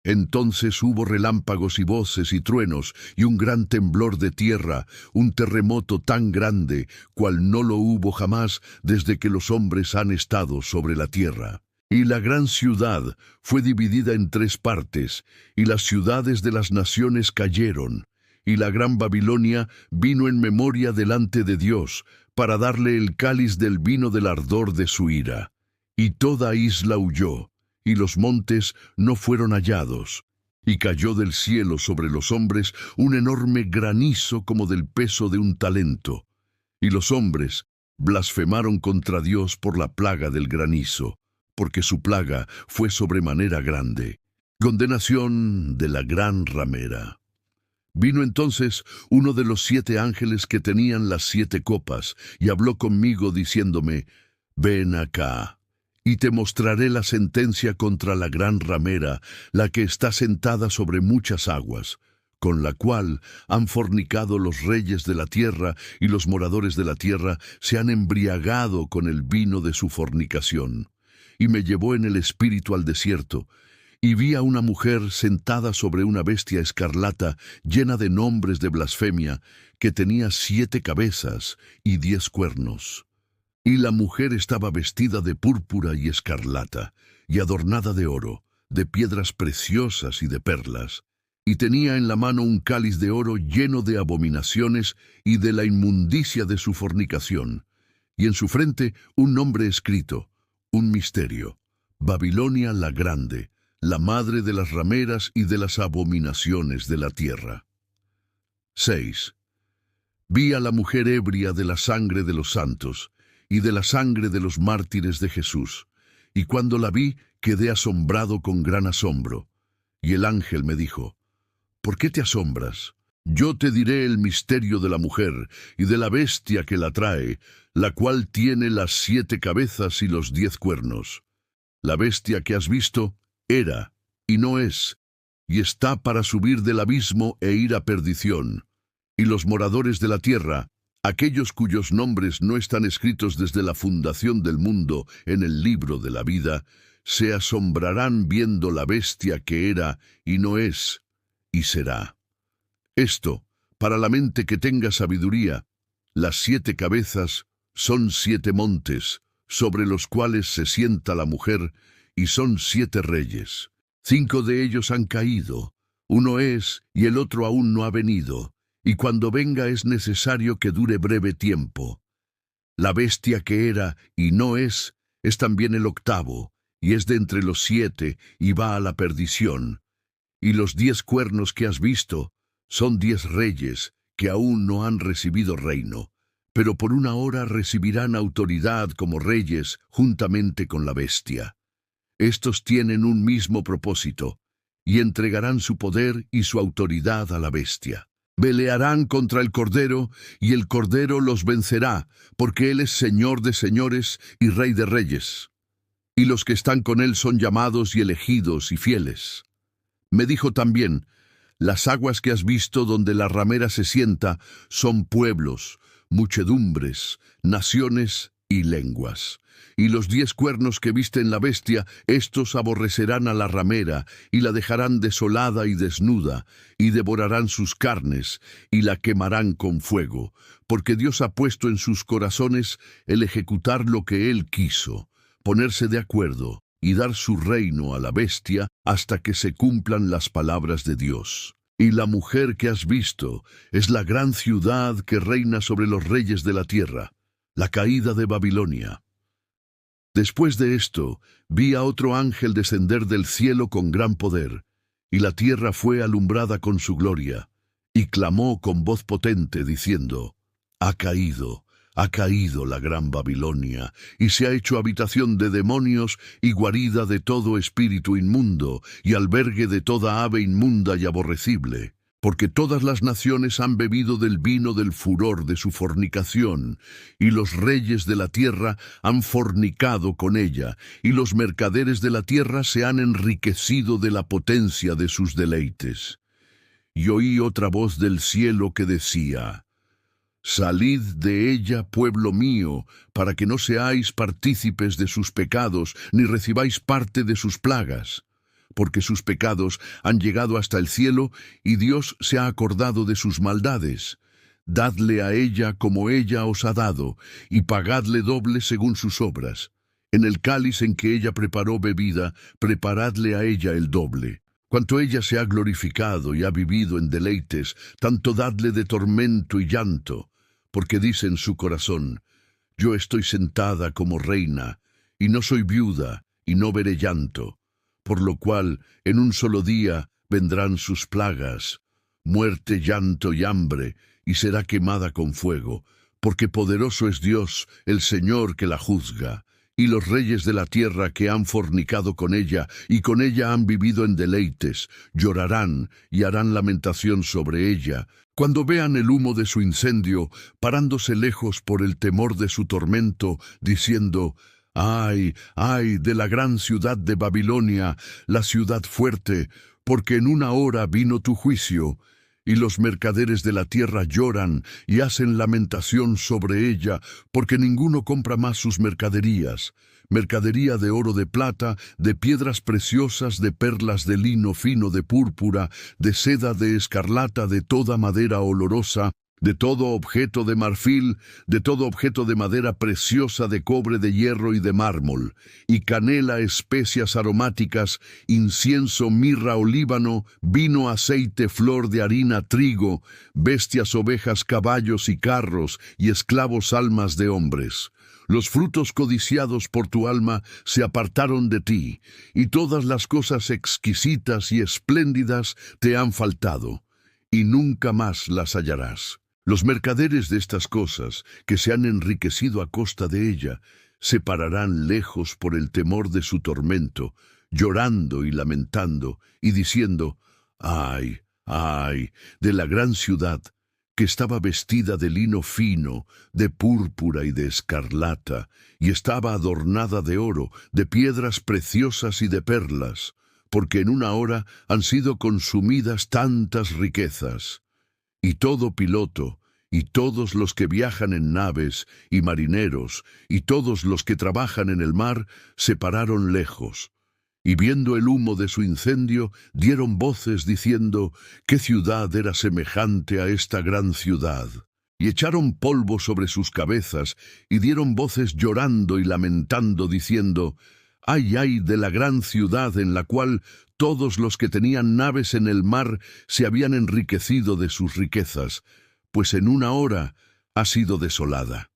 [SPEAKER 1] Entonces hubo relámpagos y voces y truenos, y un gran temblor de tierra, un terremoto tan grande, cual no lo hubo jamás desde que los hombres han estado sobre la tierra. Y la gran ciudad fue dividida en 3 partes, y las ciudades de las naciones cayeron. Y la gran Babilonia vino en memoria delante de Dios, para darle el cáliz del vino del ardor de su ira. Y toda isla huyó, y los montes no fueron hallados. Y cayó del cielo sobre los hombres un enorme granizo como del peso de un talento. Y los hombres blasfemaron contra Dios por la plaga del granizo, porque su plaga fue sobremanera grande. Condenación de la gran ramera. Vino entonces uno de los 7 ángeles que tenían las 7 copas, y habló conmigo diciéndome: «Ven acá, y te mostraré la sentencia contra la gran ramera, la que está sentada sobre muchas aguas, con la cual han fornicado los reyes de la tierra, y los moradores de la tierra se han embriagado con el vino de su fornicación». Y me llevó en el espíritu al desierto, y vi a una mujer sentada sobre una bestia escarlata llena de nombres de blasfemia, que tenía 7 cabezas y 10 cuernos. Y la mujer estaba vestida de púrpura y escarlata, y adornada de oro, de piedras preciosas y de perlas, y tenía en la mano un cáliz de oro lleno de abominaciones y de la inmundicia de su fornicación, y en su frente un nombre escrito, un misterio: Babilonia la Grande, la madre de las rameras y de las abominaciones de la tierra. 6. Vi a la mujer ebria de la sangre de los santos y de la sangre de los mártires de Jesús, y cuando la vi quedé asombrado con gran asombro. Y el ángel me dijo: «¿Por qué te asombras? Yo te diré el misterio de la mujer y de la bestia que la trae, la cual tiene las 7 cabezas y los 10 cuernos. La bestia que has visto era y no es, y está para subir del abismo e ir a perdición. Y los moradores de la tierra, aquellos cuyos nombres no están escritos desde la fundación del mundo en el libro de la vida, se asombrarán viendo la bestia que era y no es, y será. Esto, para la mente que tenga sabiduría, las 7 cabezas son 7 montes, sobre los cuales se sienta la mujer, y son 7 reyes. 5 de ellos han caído, uno es, y el otro aún no ha venido, y cuando venga es necesario que dure breve tiempo. La bestia que era y no es también el 8º, y es de entre los 7, y va a la perdición. Y los 10 cuernos que has visto son 10 reyes que aún no han recibido reino, pero por una hora recibirán autoridad como reyes juntamente con la bestia. Estos tienen un mismo propósito, y entregarán su poder y su autoridad a la bestia. Pelearán contra el Cordero, y el Cordero los vencerá, porque Él es Señor de señores y Rey de reyes. Y los que están con Él son llamados y elegidos y fieles. Me dijo también: las aguas que has visto donde la ramera se sienta son pueblos, muchedumbres, naciones y lenguas. Y los 10 cuernos que viste en la bestia, estos aborrecerán a la ramera, y la dejarán desolada y desnuda, y devorarán sus carnes, y la quemarán con fuego, porque Dios ha puesto en sus corazones el ejecutar lo que Él quiso, ponerse de acuerdo, y dar su reino a la bestia hasta que se cumplan las palabras de Dios. Y la mujer que has visto es la gran ciudad que reina sobre los reyes de la tierra, la caída de Babilonia. Después de esto, vi a otro ángel descender del cielo con gran poder, y la tierra fue alumbrada con su gloria, y clamó con voz potente, diciendo: ha caído la gran Babilonia, y se ha hecho habitación de demonios y guarida de todo espíritu inmundo, y albergue de toda ave inmunda y aborrecible. porque todas las naciones han bebido del vino del furor de su fornicación, y los reyes de la tierra han fornicado con ella, y los mercaderes de la tierra se han enriquecido de la potencia de sus deleites. Y oí otra voz del cielo que decía: Salid de ella, pueblo mío, para que no seáis partícipes de sus pecados, ni recibáis parte de sus plagas. Porque sus pecados han llegado hasta el cielo, y Dios se ha acordado de sus maldades. Dadle a ella como ella os ha dado, y pagadle doble según sus obras. En el cáliz en que ella preparó bebida, preparadle a ella el doble. Cuanto ella se ha glorificado y ha vivido en deleites, tanto dadle de tormento y llanto, porque dice en su corazón: Yo estoy sentada como reina, y no soy viuda, y no veré llanto. Por lo cual, en un solo día vendrán sus plagas, muerte, llanto y hambre, y será quemada con fuego, porque poderoso es Dios, el Señor que la juzga. Y los reyes de la tierra que han fornicado con ella, y con ella han vivido en deleites, llorarán y harán lamentación sobre ella, cuando vean el humo de su incendio, parándose lejos por el temor de su tormento, diciendo: ¡Ay, ay, de la gran ciudad de Babilonia, la ciudad fuerte! Porque en una hora vino tu juicio. Y los mercaderes de la tierra lloran y hacen lamentación sobre ella, porque ninguno compra más sus mercaderías. Mercadería de oro, de plata, de piedras preciosas, de perlas, de lino fino, de púrpura, de seda, de escarlata, de toda madera olorosa, de todo objeto de marfil, de todo objeto de madera preciosa, de cobre, de hierro y de mármol, y canela, especias aromáticas, incienso, mirra, olíbano, vino, aceite, flor de harina, trigo, bestias, ovejas, caballos y carros, y esclavos, almas de hombres. Los frutos codiciados por tu alma se apartaron de ti, y todas las cosas exquisitas y espléndidas te han faltado, y nunca más las hallarás. Los mercaderes de estas cosas, que se han enriquecido a costa de ella, se pararán lejos por el temor de su tormento, llorando y lamentando, y diciendo: ¡Ay, ay, de la gran ciudad, que estaba vestida de lino fino, de púrpura y de escarlata, y estaba adornada de oro, de piedras preciosas y de perlas, porque en una hora han sido consumidas tantas riquezas! Y todo piloto, y todos los que viajan en naves, y marineros, y todos los que trabajan en el mar, se pararon lejos. Y viendo el humo de su incendio, dieron voces diciendo: ¿Qué ciudad era semejante a esta gran ciudad? Y echaron polvo sobre sus cabezas, y dieron voces llorando y lamentando, diciendo: ¡Ay, ay, de la gran ciudad en la cual todos los que tenían naves en el mar se habían enriquecido de sus riquezas, pues en una hora ha sido desolada!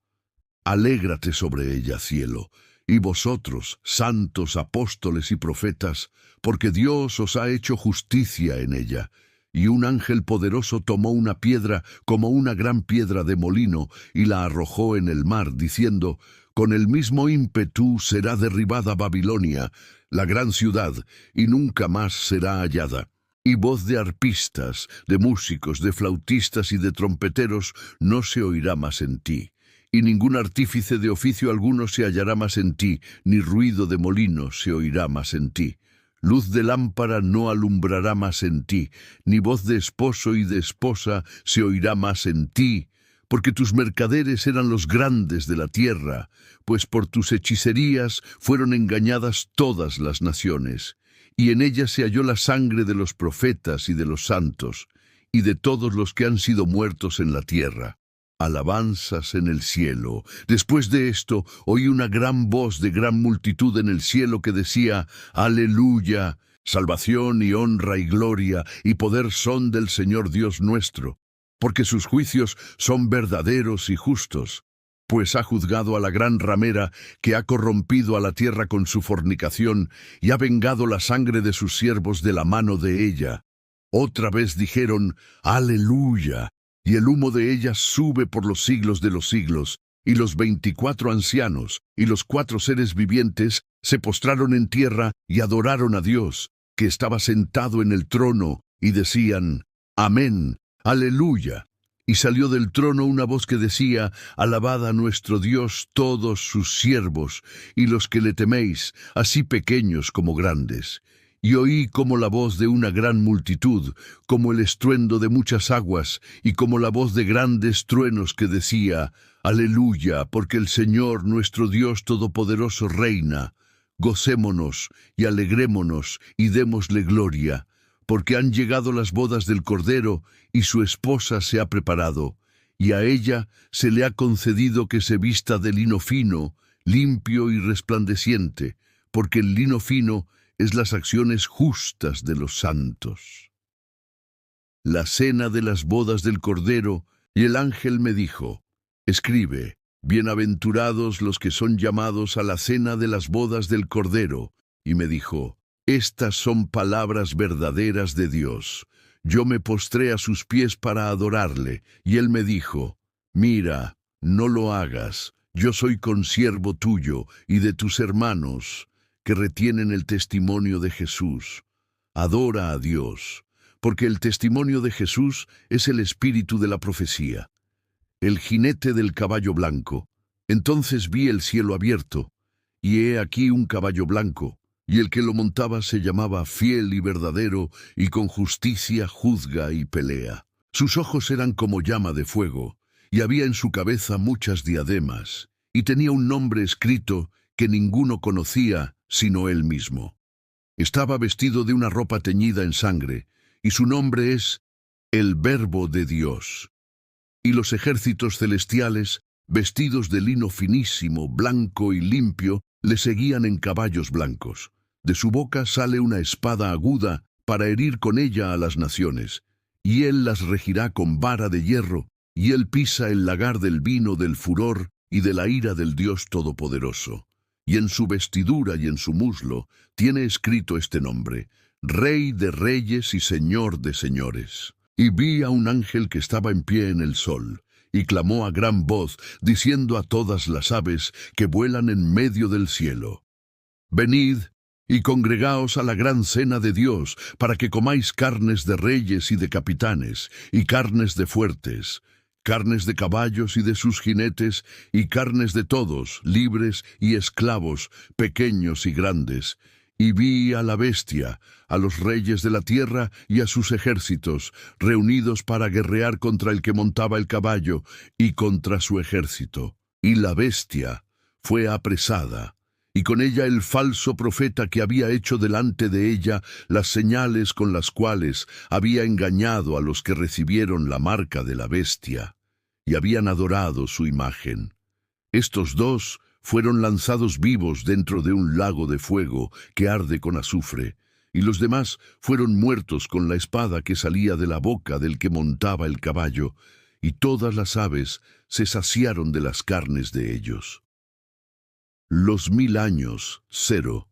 [SPEAKER 1] Alégrate sobre ella, cielo, y vosotros, santos, apóstoles y profetas, porque Dios os ha hecho justicia en ella. Y un ángel poderoso tomó una piedra como una gran piedra de molino y la arrojó en el mar, diciendo: con el mismo ímpetu será derribada Babilonia, la gran ciudad, y nunca más será hallada. Y voz de arpistas, de músicos, de flautistas y de trompeteros no se oirá más en ti. Y ningún artífice de oficio alguno se hallará más en ti, ni ruido de molino se oirá más en ti. Luz de lámpara no alumbrará más en ti, ni voz de esposo y de esposa se oirá más en ti, porque tus mercaderes eran los grandes de la tierra, pues por tus hechicerías fueron engañadas todas las naciones, y en ellas se halló la sangre de los profetas y de los santos, y de todos los que han sido muertos en la tierra. Alabanzas en el cielo. Después de esto, oí una gran voz de gran multitud en el cielo que decía: Aleluya, salvación y honra y gloria y poder son del Señor Dios nuestro, porque sus juicios son verdaderos y justos, pues ha juzgado a la gran ramera que ha corrompido a la tierra con su fornicación y ha vengado la sangre de sus siervos de la mano de ella. Otra vez dijeron: Aleluya. Y el humo de ella sube por los siglos de los siglos, y los 24 ancianos y los 4 seres vivientes se postraron en tierra y adoraron a Dios, que estaba sentado en el trono, y decían: Amén. Aleluya. Y salió del trono una voz que decía: Alabad a nuestro Dios todos sus siervos, y los que le teméis, así pequeños como grandes. Y oí como la voz de una gran multitud, como el estruendo de muchas aguas, y como la voz de grandes truenos que decía: Aleluya, porque el Señor nuestro Dios Todopoderoso reina. Gocémonos y alegrémonos y démosle gloria, porque han llegado las bodas del Cordero, y su esposa se ha preparado, y a ella se le ha concedido que se vista de lino fino, limpio y resplandeciente, porque el lino fino es las acciones justas de los santos. La cena de las bodas del Cordero, y el ángel me dijo: Escribe: Bienaventurados los que son llamados a la cena de las bodas del Cordero. Y me dijo: Estas son palabras verdaderas de Dios. Yo me postré a sus pies para adorarle, y él me dijo: Mira, no lo hagas. Yo soy consiervo tuyo y de tus hermanos, que retienen el testimonio de Jesús. Adora a Dios, porque el testimonio de Jesús es el espíritu de la profecía. El jinete del caballo blanco. Entonces vi el cielo abierto, y he aquí un caballo blanco, y el que lo montaba se llamaba Fiel y Verdadero, y con justicia juzga y pelea. Sus ojos eran como llama de fuego, y había en su cabeza muchas diademas, y tenía un nombre escrito que ninguno conocía sino él mismo. Estaba vestido de una ropa teñida en sangre, y su nombre es el Verbo de Dios. Y los ejércitos celestiales, vestidos de lino finísimo, blanco y limpio, le seguían en caballos blancos. De su boca sale una espada aguda para herir con ella a las naciones, y él las regirá con vara de hierro, y él pisa el lagar del vino del furor y de la ira del Dios Todopoderoso. Y en su vestidura y en su muslo tiene escrito este nombre: Rey de Reyes y Señor de Señores. Y vi a un ángel que estaba en pie en el sol, y clamó a gran voz, diciendo a todas las aves que vuelan en medio del cielo: Venid y congregaos a la gran cena de Dios, para que comáis carnes de reyes y de capitanes, y carnes de fuertes, carnes de caballos y de sus jinetes, y carnes de todos, libres y esclavos, pequeños y grandes. Y vi a la bestia, a los reyes de la tierra y a sus ejércitos, reunidos para guerrear contra el que montaba el caballo y contra su ejército. Y la bestia fue apresada, y con ella el falso profeta que había hecho delante de ella las señales con las cuales había engañado a los que recibieron la marca de la bestia, y habían adorado su imagen. Estos dos fueron lanzados vivos dentro de un lago de fuego que arde con azufre, y los demás fueron muertos con la espada que salía de la boca del que montaba el caballo, y todas las aves se saciaron de las carnes de ellos. Los 1000 años, 0.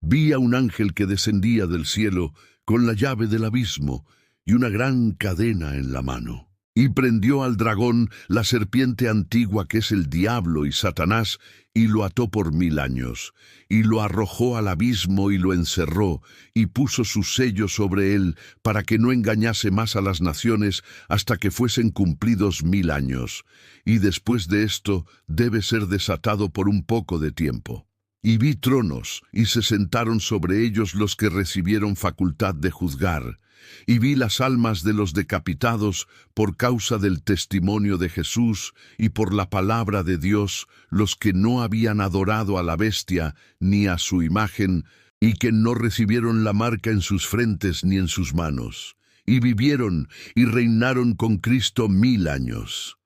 [SPEAKER 1] Vi a un ángel que descendía del cielo con la llave del abismo y una gran cadena en la mano. Y prendió al dragón, la serpiente antigua que es el diablo y Satanás, y lo ató por 1000 años, y lo arrojó al abismo y lo encerró, y puso su sello sobre él, para que no engañase más a las naciones hasta que fuesen cumplidos 1000 años. Y después de esto debe ser desatado por un poco de tiempo. Y vi tronos, y se sentaron sobre ellos los que recibieron facultad de juzgar. Y vi las almas de los decapitados por causa del testimonio de Jesús y por la palabra de Dios, los que no habían adorado a la bestia ni a su imagen, y que no recibieron la marca en sus frentes ni en sus manos. Y vivieron y reinaron con Cristo 1000 años.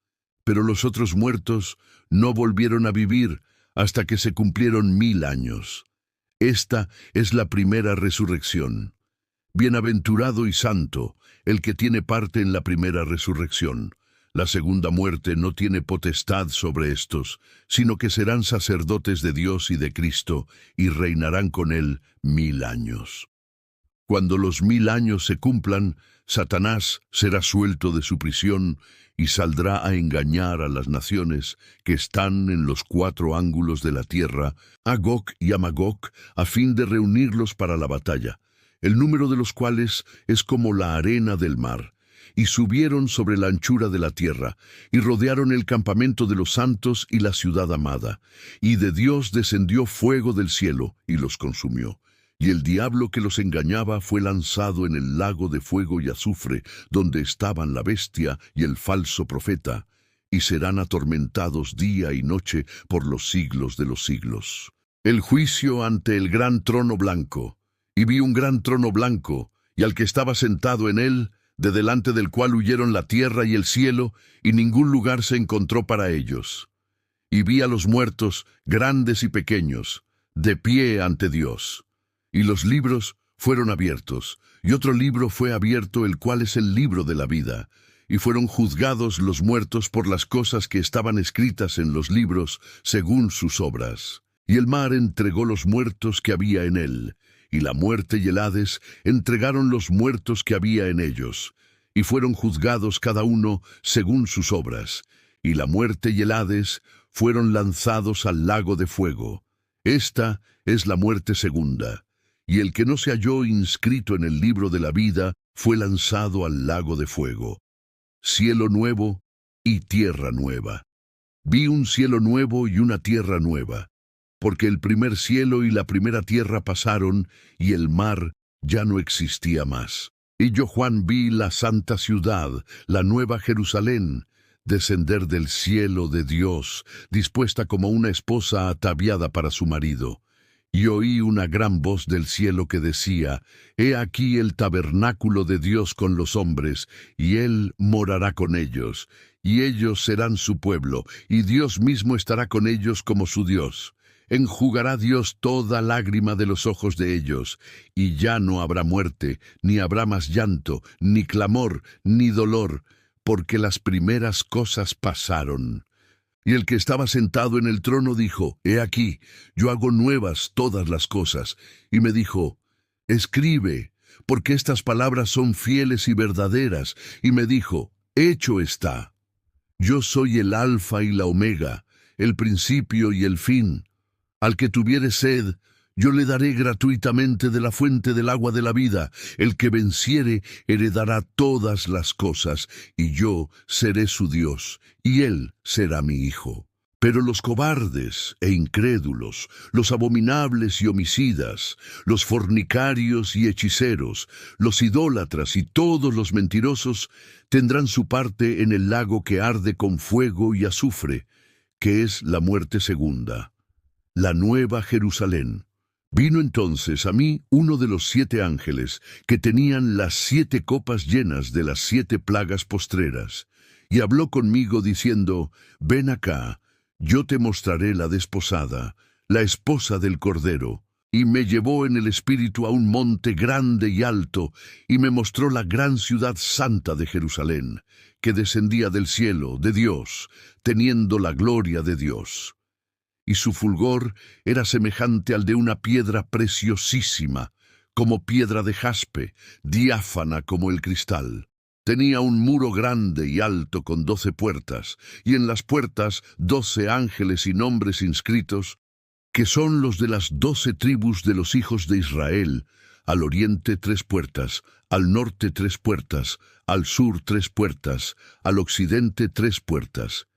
[SPEAKER 1] Pero los otros muertos no volvieron a vivir hasta que se cumplieron 1000 años. Esta es la primera resurrección. Bienaventurado y santo el que tiene parte en la primera resurrección. La segunda muerte no tiene potestad sobre estos, sino que serán sacerdotes de Dios y de Cristo, y reinarán con él 1000 años. Cuando los 1000 años se cumplan, Satanás será suelto de su prisión y saldrá a engañar a las naciones que están en los 4 ángulos de la tierra, a Gog y a Magog, a fin de reunirlos para la batalla. el número de los cuales es como la arena del mar. Y subieron sobre la anchura de la tierra, y rodearon el campamento de los santos y la ciudad amada. Y de Dios descendió fuego del cielo, y los consumió. Y el diablo que los engañaba fue lanzado en el lago de fuego y azufre, donde estaban la bestia y el falso profeta, y serán atormentados día y noche por los siglos de los siglos. El juicio ante el gran trono blanco. Y vi un gran trono blanco, y al que estaba sentado en él, de delante del cual huyeron la tierra y el cielo, y ningún lugar se encontró para ellos. Y vi a los muertos, grandes y pequeños, de pie ante Dios. Y los libros fueron abiertos, y otro libro fue abierto, el cual es el libro de la vida. Y fueron juzgados los muertos por las cosas que estaban escritas en los libros, según sus obras. Y el mar entregó los muertos que había en él, y la muerte y el Hades entregaron los muertos que había en ellos, y fueron juzgados cada uno según sus obras. Y la muerte y el Hades fueron lanzados al lago de fuego. Esta es la muerte segunda. Y el que no se halló inscrito en el libro de la vida fue lanzado al lago de fuego. Cielo nuevo y tierra nueva. Vi un cielo nuevo y una tierra nueva, porque el primer cielo y la primera tierra pasaron, y el mar ya no existía más. Y yo, Juan, vi la santa ciudad, la nueva Jerusalén, descender del cielo de Dios, dispuesta como una esposa ataviada para su marido. Y oí una gran voz del cielo que decía: He aquí el tabernáculo de Dios con los hombres, y Él morará con ellos, y ellos serán su pueblo, y Dios mismo estará con ellos como su Dios. Enjugará Dios toda lágrima de los ojos de ellos, y ya no habrá muerte, ni habrá más llanto, ni clamor, ni dolor, porque las primeras cosas pasaron. Y el que estaba sentado en el trono dijo: He aquí, yo hago nuevas todas las cosas. Y me dijo: Escribe, porque estas palabras son fieles y verdaderas. Y me dijo: Hecho está. Yo soy el Alfa y la Omega, el principio y el fin. Al que tuviere sed, yo le daré gratuitamente de la fuente del agua de la vida. El que venciere heredará todas las cosas, y yo seré su Dios, y él será mi hijo. Pero los cobardes e incrédulos, los abominables y homicidas, los fornicarios y hechiceros, los idólatras y todos los mentirosos tendrán su parte en el lago que arde con fuego y azufre, que es la muerte segunda. La nueva Jerusalén. Vino entonces a mí uno de los 7 ángeles, que tenían las 7 copas llenas de las 7 plagas postreras, y habló conmigo diciendo: Ven acá, yo te mostraré la desposada, la esposa del Cordero. Y me llevó en el espíritu a un monte grande y alto, y me mostró la gran ciudad santa de Jerusalén, que descendía del cielo, de Dios, teniendo la gloria de Dios. Y su fulgor era semejante al de una piedra preciosísima, como piedra de jaspe, diáfana como el cristal. Tenía un muro grande y alto con 12 puertas, y en las puertas 12 ángeles y nombres inscritos, que son los de las 12 tribus de los hijos de Israel. Al oriente 3 puertas, al norte 3 puertas, al sur 3 puertas, al occidente 3 puertas.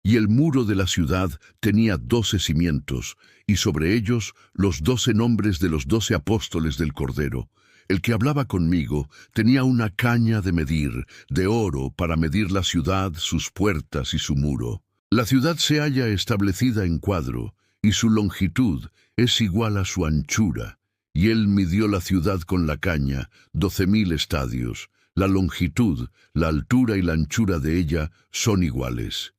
[SPEAKER 1] Y el muro de la ciudad tenía 12 cimientos, y sobre ellos los 12 nombres de los 12 apóstoles del Cordero. El que hablaba conmigo tenía una caña de medir, de oro, para medir la ciudad, sus puertas y su muro. La ciudad se halla establecida en cuadro, y su longitud es igual a su anchura. Y él midió la ciudad con la caña, 12.000 estadios. La longitud, la altura y la anchura de ella son iguales.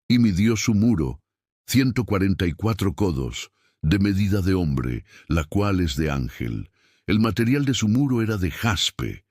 [SPEAKER 1] Y midió su muro, 144 codos, de medida de hombre, la cual es de ángel. El material de su muro era de jaspe,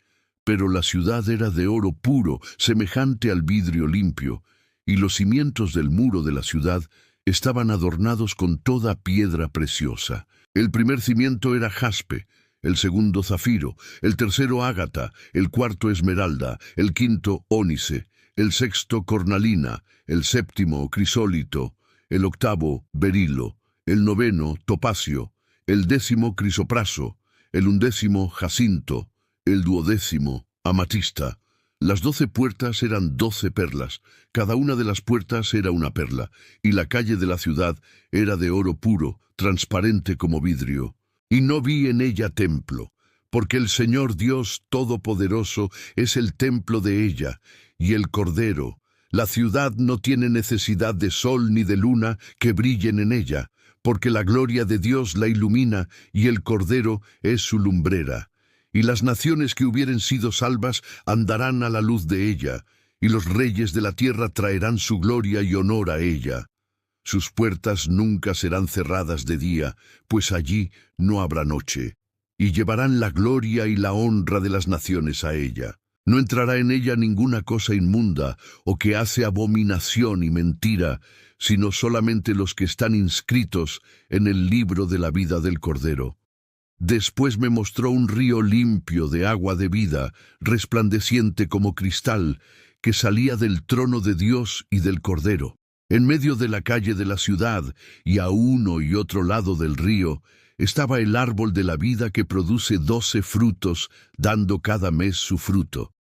[SPEAKER 1] pero la ciudad era de oro puro, semejante al vidrio limpio, y los cimientos del muro de la ciudad estaban adornados con toda piedra preciosa. El primer cimiento era jaspe, el segundo zafiro, el tercero ágata, el cuarto esmeralda, el quinto ónice, el sexto cornalina, el séptimo crisólito, el octavo berilo, el noveno topacio, el 10º crisopraso, el 11 jacinto, el 12 amatista. Las 12 puertas eran 12 perlas, cada una de las puertas era una perla, y la calle de la ciudad era de oro puro, transparente como vidrio. Y no vi en ella templo, porque el Señor Dios Todopoderoso es el templo de ella, y el Cordero. La ciudad no tiene necesidad de sol ni de luna que brillen en ella, porque la gloria de Dios la ilumina, y el Cordero es su lumbrera. Y las naciones que hubieren sido salvas andarán a la luz de ella, y los reyes de la tierra traerán su gloria y honor a ella. Sus puertas nunca serán cerradas de día, pues allí no habrá noche. Y llevarán la gloria y la honra de las naciones a ella. No entrará en ella ninguna cosa inmunda, o que hace abominación y mentira, sino solamente los que están inscritos en el libro de la vida del Cordero. Después me mostró un río limpio de agua de vida, resplandeciente como cristal, que salía del trono de Dios y del Cordero. En medio de la calle de la ciudad, y a uno y otro lado del río, estaba el árbol de la vida que produce 12 frutos, dando cada mes su fruto.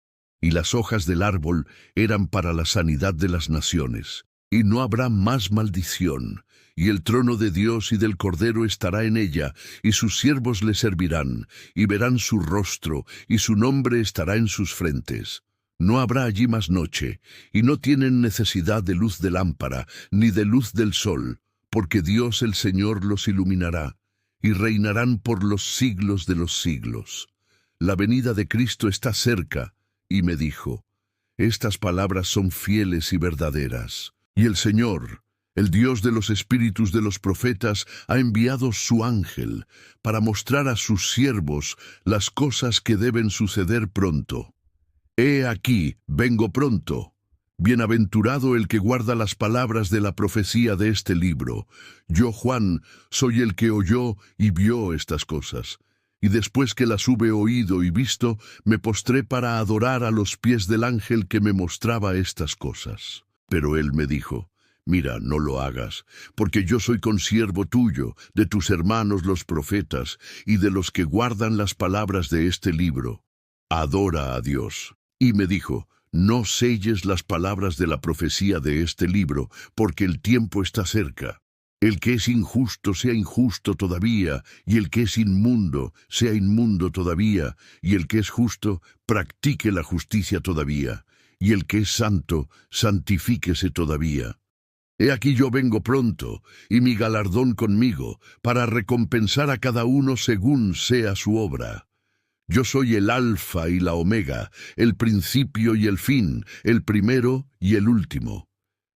[SPEAKER 1] Y las hojas del árbol eran para la sanidad de las naciones. Y no habrá más maldición. Y el trono de Dios y del Cordero estará en ella, y sus siervos le servirán, y verán su rostro, y su nombre estará en sus frentes. No habrá allí más noche, y no tienen necesidad de luz de lámpara, ni de luz del sol, porque Dios el Señor los iluminará, y reinarán por los siglos de los siglos. La venida de Cristo está cerca, y me dijo, estas palabras son fieles y verdaderas. Y el Señor, el Dios de los espíritus de los profetas, ha enviado su ángel para mostrar a sus siervos las cosas que deben suceder pronto. He aquí, vengo pronto. Bienaventurado el que guarda las palabras de la profecía de este libro. Yo, Juan, soy el que oyó y vio estas cosas. Y después que las hube oído y visto, me postré para adorar a los pies del ángel que me mostraba estas cosas. Pero él me dijo, mira, no lo hagas, porque yo soy consiervo tuyo, de tus hermanos los profetas, y de los que guardan las palabras de este libro. Adora a Dios. Y me dijo, no selles las palabras de la profecía de este libro, porque el tiempo está cerca. El que es injusto sea injusto todavía, y el que es inmundo sea inmundo todavía, y el que es justo practique la justicia todavía, y el que es santo santifíquese todavía. He aquí yo vengo pronto, y mi galardón conmigo, para recompensar a cada uno según sea su obra. Yo soy el Alfa y la Omega, el principio y el fin, el primero y el último.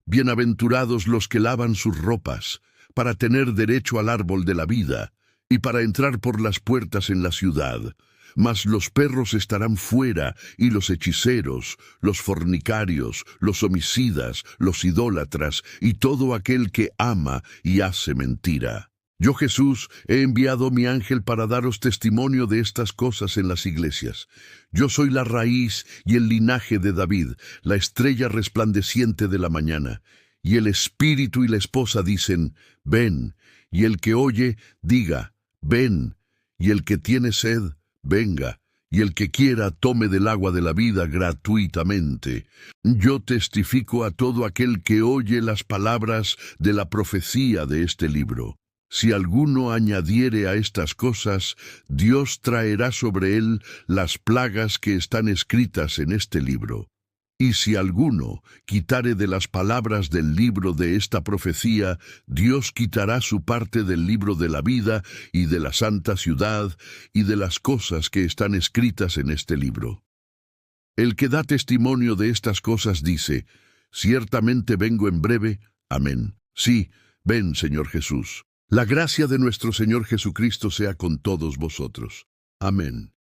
[SPEAKER 1] Bienaventurados los que lavan sus ropas, para tener derecho al árbol de la vida, y para entrar por las puertas en la ciudad. Mas los perros estarán fuera, y los hechiceros, los fornicarios, los homicidas, los idólatras, y todo aquel que ama y hace mentira. Yo, Jesús, he enviado mi ángel para daros testimonio de estas cosas en las iglesias. Yo soy la raíz y el linaje de David, la estrella resplandeciente de la mañana. Y el espíritu y la esposa dicen, ven, y el que oye, diga, ven, y el que tiene sed, venga, y el que quiera tome del agua de la vida gratuitamente. Yo testifico a todo aquel que oye las palabras de la profecía de este libro. Si alguno añadiere a estas cosas, Dios traerá sobre él las plagas que están escritas en este libro. Y si alguno quitare de las palabras del libro de esta profecía, Dios quitará su parte del libro de la vida y de la santa ciudad y de las cosas que están escritas en este libro. El que da testimonio de estas cosas dice, ciertamente vengo en breve. Amén. Sí, ven, Señor Jesús. La gracia de nuestro Señor Jesucristo sea con todos vosotros. Amén.